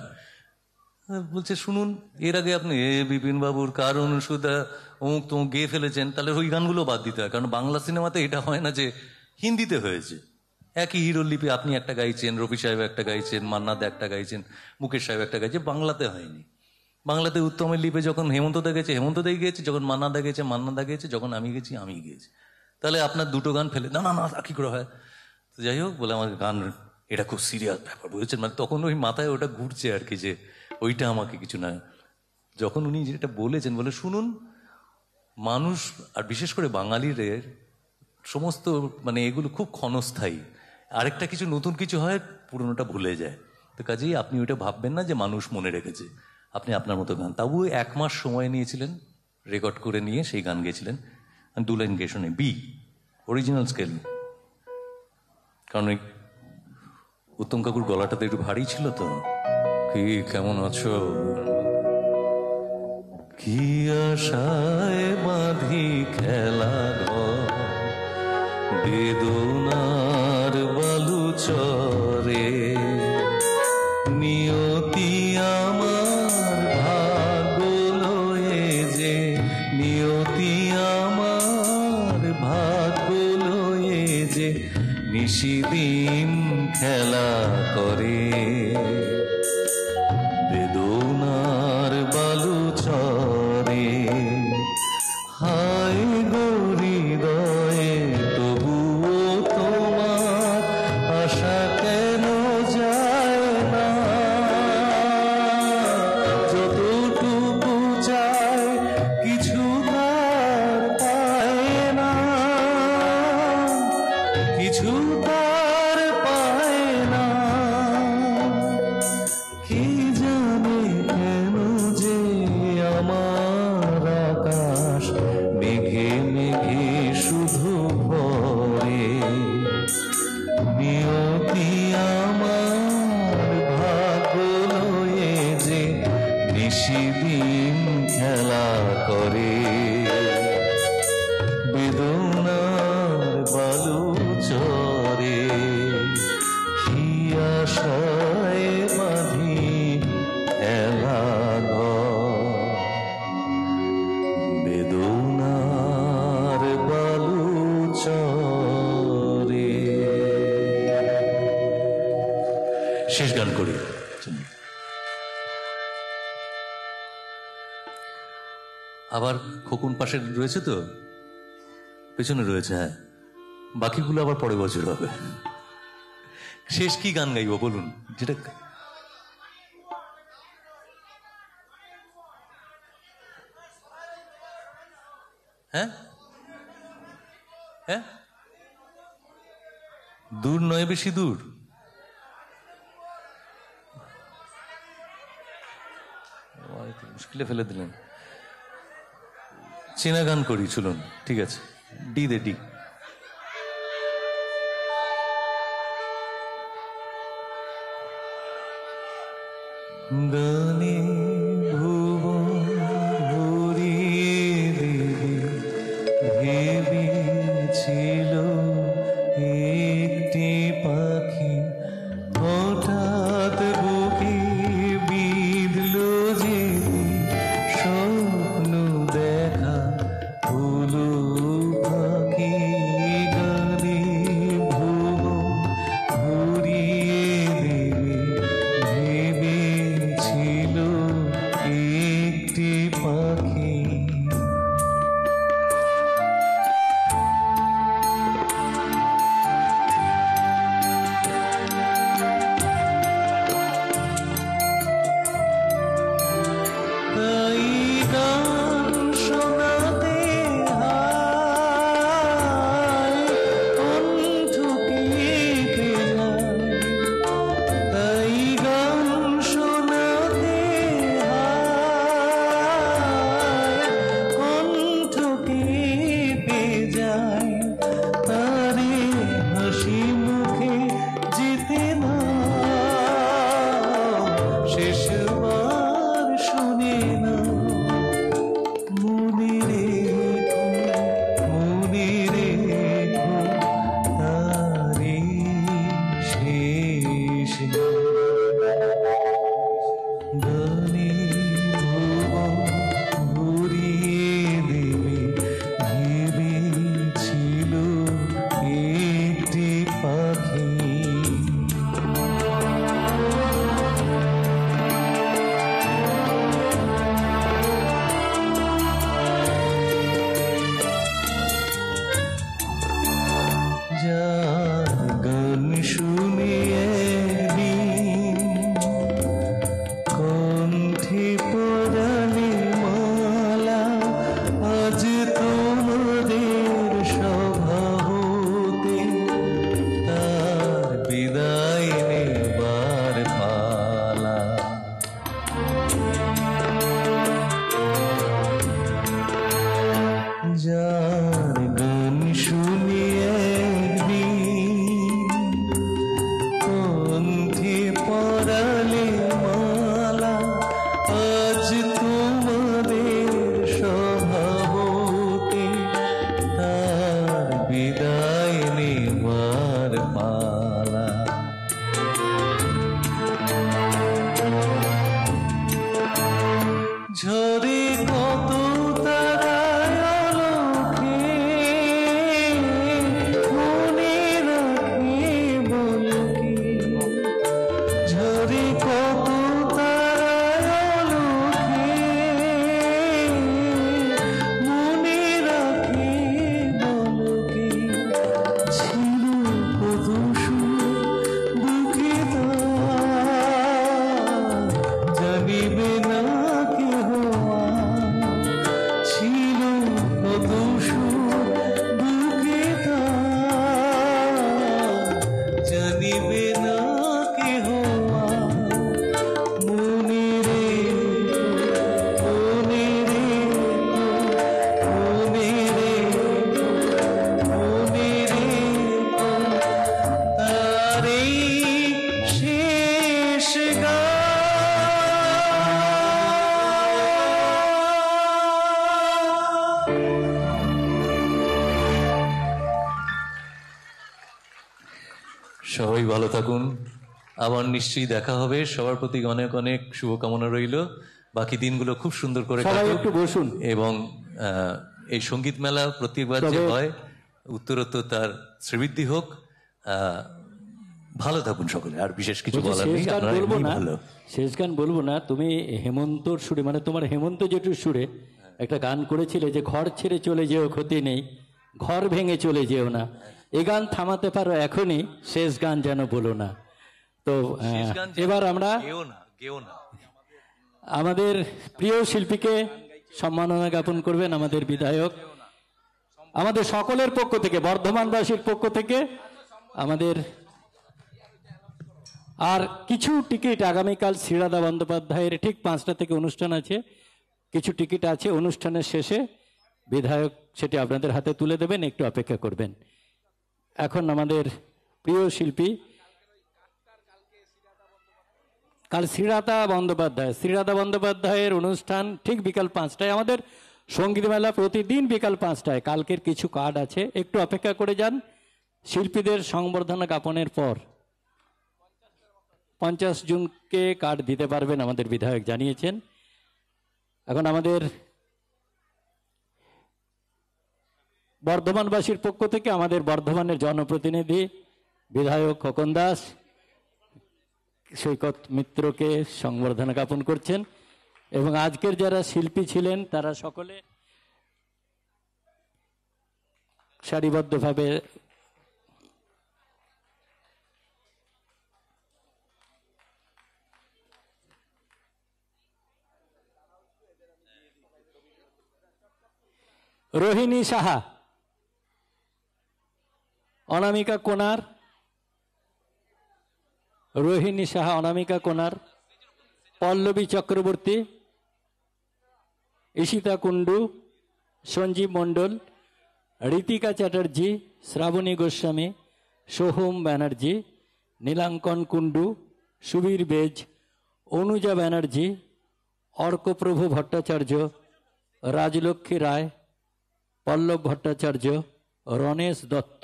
বলছে, শুনুন, এর আগে আপনি বিপিন বাবুর কারণ সুদা অমুক তমুক গেয়ে ফেলেছেন, তাহলে ওই গানগুলো বাদ দিতে হয়, কারণ বাংলা সিনেমাতে এটা হয় না যে হিন্দিতে হয়েছে। একই হিরোর লিপি আপনি একটা গাইছেন, রফি সাহেব একটা গাইছেন, মান্না দা একটা গাইছেন, মুকেশ সাহেব একটা গাইছে, বাংলাতে হয়নি। বাংলাতে উত্তমের লিপে যখন হেমন্ত দা গেছে, হেমন্ত দাই গিয়েছে, যখন মান্না দা গেছে, মান্না দা গেছে, যখন আমি গেছি, আমি গিয়েছি। তাহলে আপনার দুটো গান ফেলে, না না না, কি করে হয়? তো যাই হোক, বলে আমার গান, এটা খুব সিরিয়াস ব্যাপার, বুঝেছেন? মানে তখন ওই মাথায় ওটা ঘুরছে আর কি, যে ওইটা আমাকে কিছু না। যখন উনি যেটা বলেছেন, বলে শুনুন, মানুষ, আর বিশেষ করে বাঙালির সমস্ত মানে এগুলো খুব ক্ষণস্থায়ী, আরেকটা কিছু নতুন কিছু হয়, পুরনোটা ভুলে যায়। তো কাজেই আপনি ওইটা ভাববেন না যে মানুষ মনে রেখেছে, আপনি আপনার মতো গান। তাও 1 মাস সময় নিয়েছিলেন, রেকর্ড করে নিয়ে সেই গান গেছিলেন। 2 লাইন গেয়ে শোনে, বি অরিজিনাল স্কেল, কারণ ওই উত্তম কাকুর গলাটা তো একটু ভারী ছিল। তো কি কেমন আছো, কি আশায় বাঁধি খেলা ঘর, বেদনার বালু চরে, নিয়তি আমার ভাগ্য লয়ে যে, নিয়তি আমার ভাগ্য লয়ে যে, নিশিদিন খেলা করে, বেদনার বালু চরে, হায় গো হৃদয়ে তবুও তোমার আশা কেন যায় না, যতটুকু চায় কিছু তার পায় না, কিছু তার পায় না, কি জানে কেন যে আমার আকাশ মেঘে মেঘে শুধু ভরে, নিয়তি আমার ভাগ্য লয়ে যে, নিশিদিন খেলা করে, বেদনার বালু চরে, কি আশায় বাঁধি খেলা ঘর, বেদনার বালু চরে। শেষ গান করি। আবার খোকন পাশে রয়েছে তো, পেছনে রয়েছে, হ্যাঁ, বাকিগুলো আবার পরের বছর হবে। শেষ কি গান গাইব বলুন, যেটা হ্যাঁ হ্যাঁ দূর নয় বেশি দূর, মুশকিলে ফেলে দিলেন। চেনা গান করি চলুন, ঠিক আছে, ডি দে ডি। গানে ভুবন ভরিয়ে দেবে ভেবেছিল একটি পাখি, হঠাৎ বুকে বিঁধল যে স্বপ্ন দেখা হলো পাখি। গানে ভুবন ভরিয়ে দেবে ভেবেছিল একটি পাখি। তাই গান শোনাতে হায় কণ্ঠ কেঁপে যায়, তাই গান শোনাতে হায় কণ্ঠ কেঁপে যায়। তারে হাসি মুখে যেতে না শেষবার শুনে না, মনে রেখো মনে রেখো তারে শেষ গানে ভুবন ভরিয়ে দেবে ভেবেছিল একটি পাখি। যার গান শুনে একদিন কণ্ঠে পরালে মালা, আজ তোমাদের সভা হতে তার বিদায় নেবার পালা। যার গান শুনে একদিন কণ্ঠে পরালে মালা, আজ তোমাদের সভা হতে তার বিদায় নেবার পালা। ঝরে কত তারায় আলোকে মনে রাখে বলো কি, ঝরে কত তারায় আলোকে মনে রাখে বলো কি, ছিল কত সুর বুকে তার জানিবে না কেহ আর, ছিল কত সুর বুকে তার জানিবে না কেহ আর। মনে রেখো মনে রেখো মনে রেখো মনে রেখো তারে শেষ গান। সবাই ভালো থাকুন, আবার নিশ্চয়ই দেখা হবে। সবার প্রতি অনেক অনেক শুভকামনা রইল। বাকি দিনগুলো খুব সুন্দর করে সবাই কাটুক। একটু বসুন। এবং এই সঙ্গীত মেলা প্রত্যেকবার যে হয় উত্তরোত্তর তার শ্রীবৃদ্ধি হোক। ভালো থাকুন সকলে, আর বিশেষ কিছু বলছি, বলার শেষ নেই, গান আপনারা বলবো এমনিই না, ভালো। শেষ গান বলবো না, তুমি হেমন্তর সুরে, মানে তোমার হেমন্ত জেঠুর সুরে একটা গান করেছিলে যে ঘর ছেড়ে চলে যেও ক্ষতি নেই, ঘর ভেঙে চলে যেও না। এই গান থামাতে পারো এখনই, শেষ গান যেন বলো না। তো এবার আমরা গেও না আমাদের প্রিয় শিল্পীকে সম্মাননা জ্ঞাপন করবেন আমাদের বিধায়ক, আমাদের সকলের পক্ষ থেকে, বর্ধমানবাসীর পক্ষ থেকে। আমাদের আর কিছু টিকিট আগামীকাল শ্রীরাধা বন্দ্যোপাধ্যায়ের ঠিক 5টা থেকে অনুষ্ঠান আছে, কিছু টিকিট আছে। অনুষ্ঠানের শেষে বিধায়ক সেটি আপনাদের হাতে তুলে দেবেন, একটু অপেক্ষা করবেন। এখন আমাদের প্রিয় শিল্পী, কাল শ্রীরাধা বন্দ্যোপাধ্যায়ের অনুষ্ঠান ঠিক বিকাল 5টায়। আমাদের সঙ্গীত মেলা প্রতিদিন বিকাল 5টায়। কালকের কিছু কার্ড আছে, একটু অপেক্ষা করে যান। শিল্পীদের সংবর্ধনা জ্ঞাপনের পর 50 জনকে কার্ড দিতে পারবেন আমাদের বিধায়ক জানিয়েছেন। এখন আমাদের বর্ধমানবাসীর পক্ষ থেকে আমাদের বর্ধমানের জনপ্রতিনিধি বিধায়ক খোকন দাস সৈকত মিত্রকে সংবর্ধনা জ্ঞাপন করছেন, এবং আজকের যারা শিল্পী ছিলেন তারা সকলে সারিবদ্ধভাবে রোহিণী সাহা, অনামিকা কোনার, রোহিণী সাহা, অনামিকা কোনার, পল্লবী চক্রবর্তী, ঈশিতা কুণ্ডু, সঞ্জীব মণ্ডল, ঋতিকা চ্যাটার্জি, শ্রাবণী গোস্বামী, সোহম ব্যানার্জি, নীলাঙ্কন কুণ্ডু, সুবীর বেজ, অনুজা ব্যানার্জি, অর্কপ্রভু ভট্টাচার্য, রাজলক্ষ্মী রায়, পল্লব ভট্টাচার্য, রণেশ দত্ত,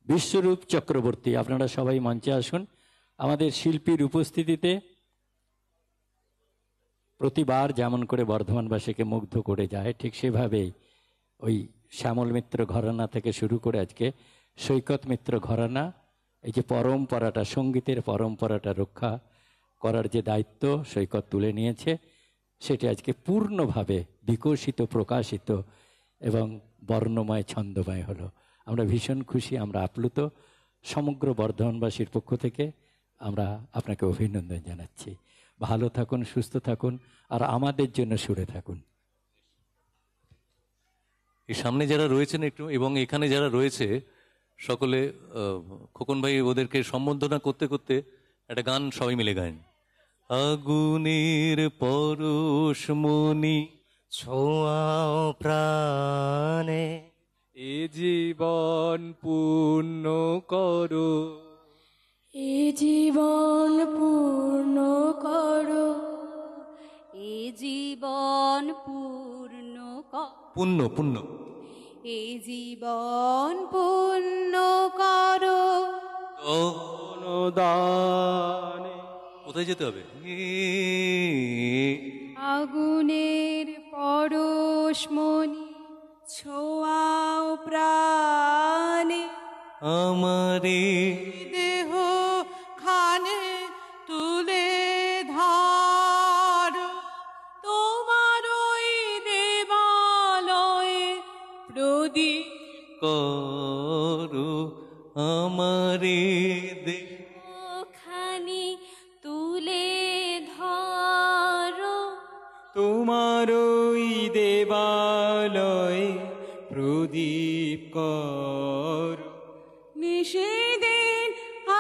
বিশ্বরূপ চক্রবর্তী। আপনারা সবাই মঞ্চে আসুন। আমাদের শিল্পীর উপস্থিতিতে প্রতিবার যেমন করে বর্ধমানবাসীকে মুগ্ধ করে যায়, ঠিক সেভাবেই ওই শ্যামল মিত্র ঘরানা থেকে শুরু করে আজকে সৈকত মিত্র ঘরানা, এই যে পরম্পরাটা, সঙ্গীতের পরম্পরাটা রক্ষা করার যে দায়িত্ব সৈকত তুলে নিয়েছে, সেটি আজকে পূর্ণভাবে বিকশিত, প্রকাশিত এবং বর্ণময়, ছন্দময় হলো। আমরা ভীষণ খুশি, আমরা আপ্লুত। সমগ্র বর্ধমানবাসীর পক্ষ থেকে আমরা আপনাকে অভিনন্দন জানাচ্ছি। ভালো থাকুন, সুস্থ থাকুন, আর আমাদের জন্য সুরে থাকুন। এই সামনে যারা রয়েছেন একটু, এবং এখানে যারা রয়েছে সকলে, খোকন ভাই ওদেরকে সম্বোধনা করতে করতে একটা গান সবাই মিলে গান। আগুনের পরশমণি ছোঁয়াও প্রাণে, এ জীবন পূর্ণ করো, এ জীবন পূর্ণ করো, এ জীবন পূর্ণ পুণ্য পুণ্য এ জীবন পূর্ণ করো। দানে কোথায় যেতে হবে? আগুনের পরশমণি ছোঁয়াও প্রাণে, আমারে দেহ খানে তুলে ধরো, তোমার ওই দেবালয়ে প্রদীপ করো, আমারে খানি তুলে ধরো, তোমার ওই দেবালয়ে প্রদীপ কর। নিশিদিন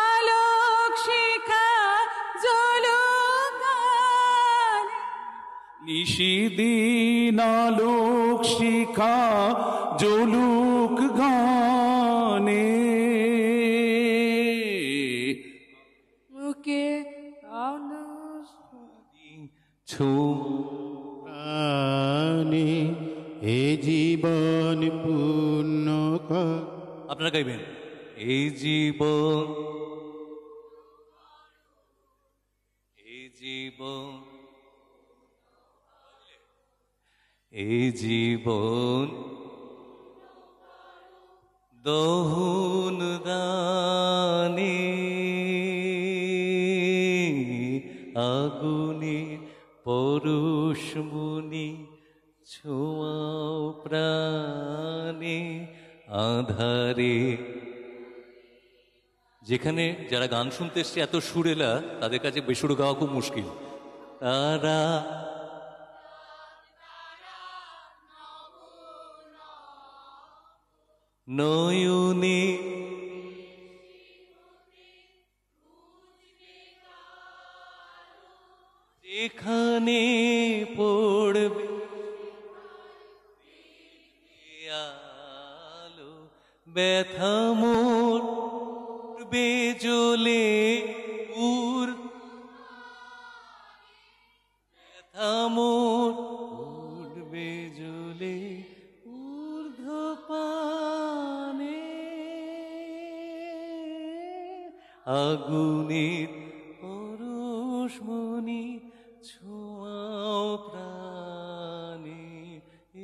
আলোক শিখা জ্বলুক, নিশিদিন আলোক শিখা জ্বলুক গানে, মুখে প্রাণে, এ জীবন পূর্ণ কর। আপনারা গাইবেন। এই জীবন, এই জীবন, এই জীবন দহন দানে, আগুনের পরশমণি ছোঁয়াও প্রাণে আধারে। যেখানে যারা গান শুনতে এসছে এত সুরেলা, তাদের কাছে বেসুর গাওয়া খুব মুশকিল। তারা নয়নে যেখানে পড়বে আলো, ব্যথা মোর বেজলে উর, ব্যথা মোর উড়বে জলে ঊর্ধ্বপানে। আগুনের পরশমণি ছোঁয়াও প্রাণে,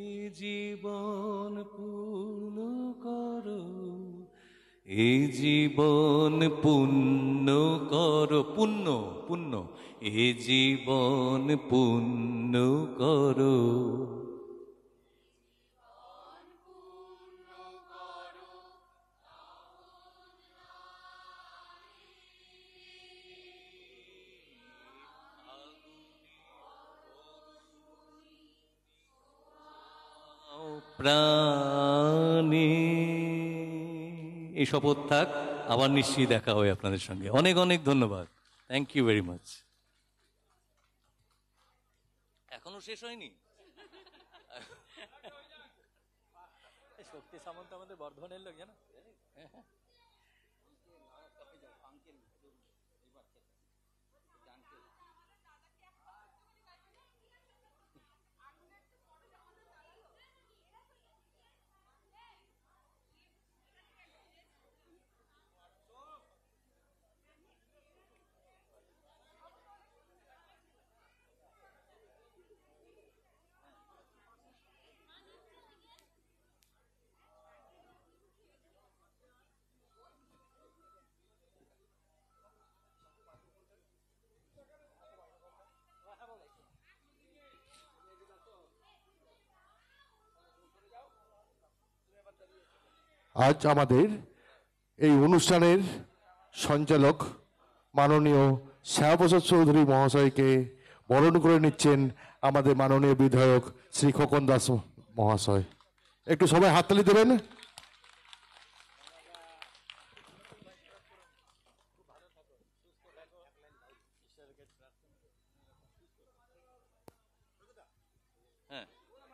এ জীবন পূর্ণ করো, এ জীবন পুণ্য করো। পুণ্য পুণ্য, এ জীবন পুণ্য করো। প্রাণে। এই শপথ থাক, আবার নিশ্চয়ই দেখা হয় আপনাদের সঙ্গে। অনেক অনেক ধন্যবাদ। Thank you very much. এখনো শেষ হয়নি। শক্তি সামন্ত আমাদের বর্ধমানের লোক জানো। আজ আমাদের এই অনুষ্ঠানের সঞ্চালক মাননীয় শ্যামাপ্রসাদ চৌধুরী মহাশয়কে বরণ করে নিচ্ছেন আমাদের মাননীয় বিধায়ক শ্রী খোকন দাস মহাশয়। একটু সবাই হাততালি দেবেন।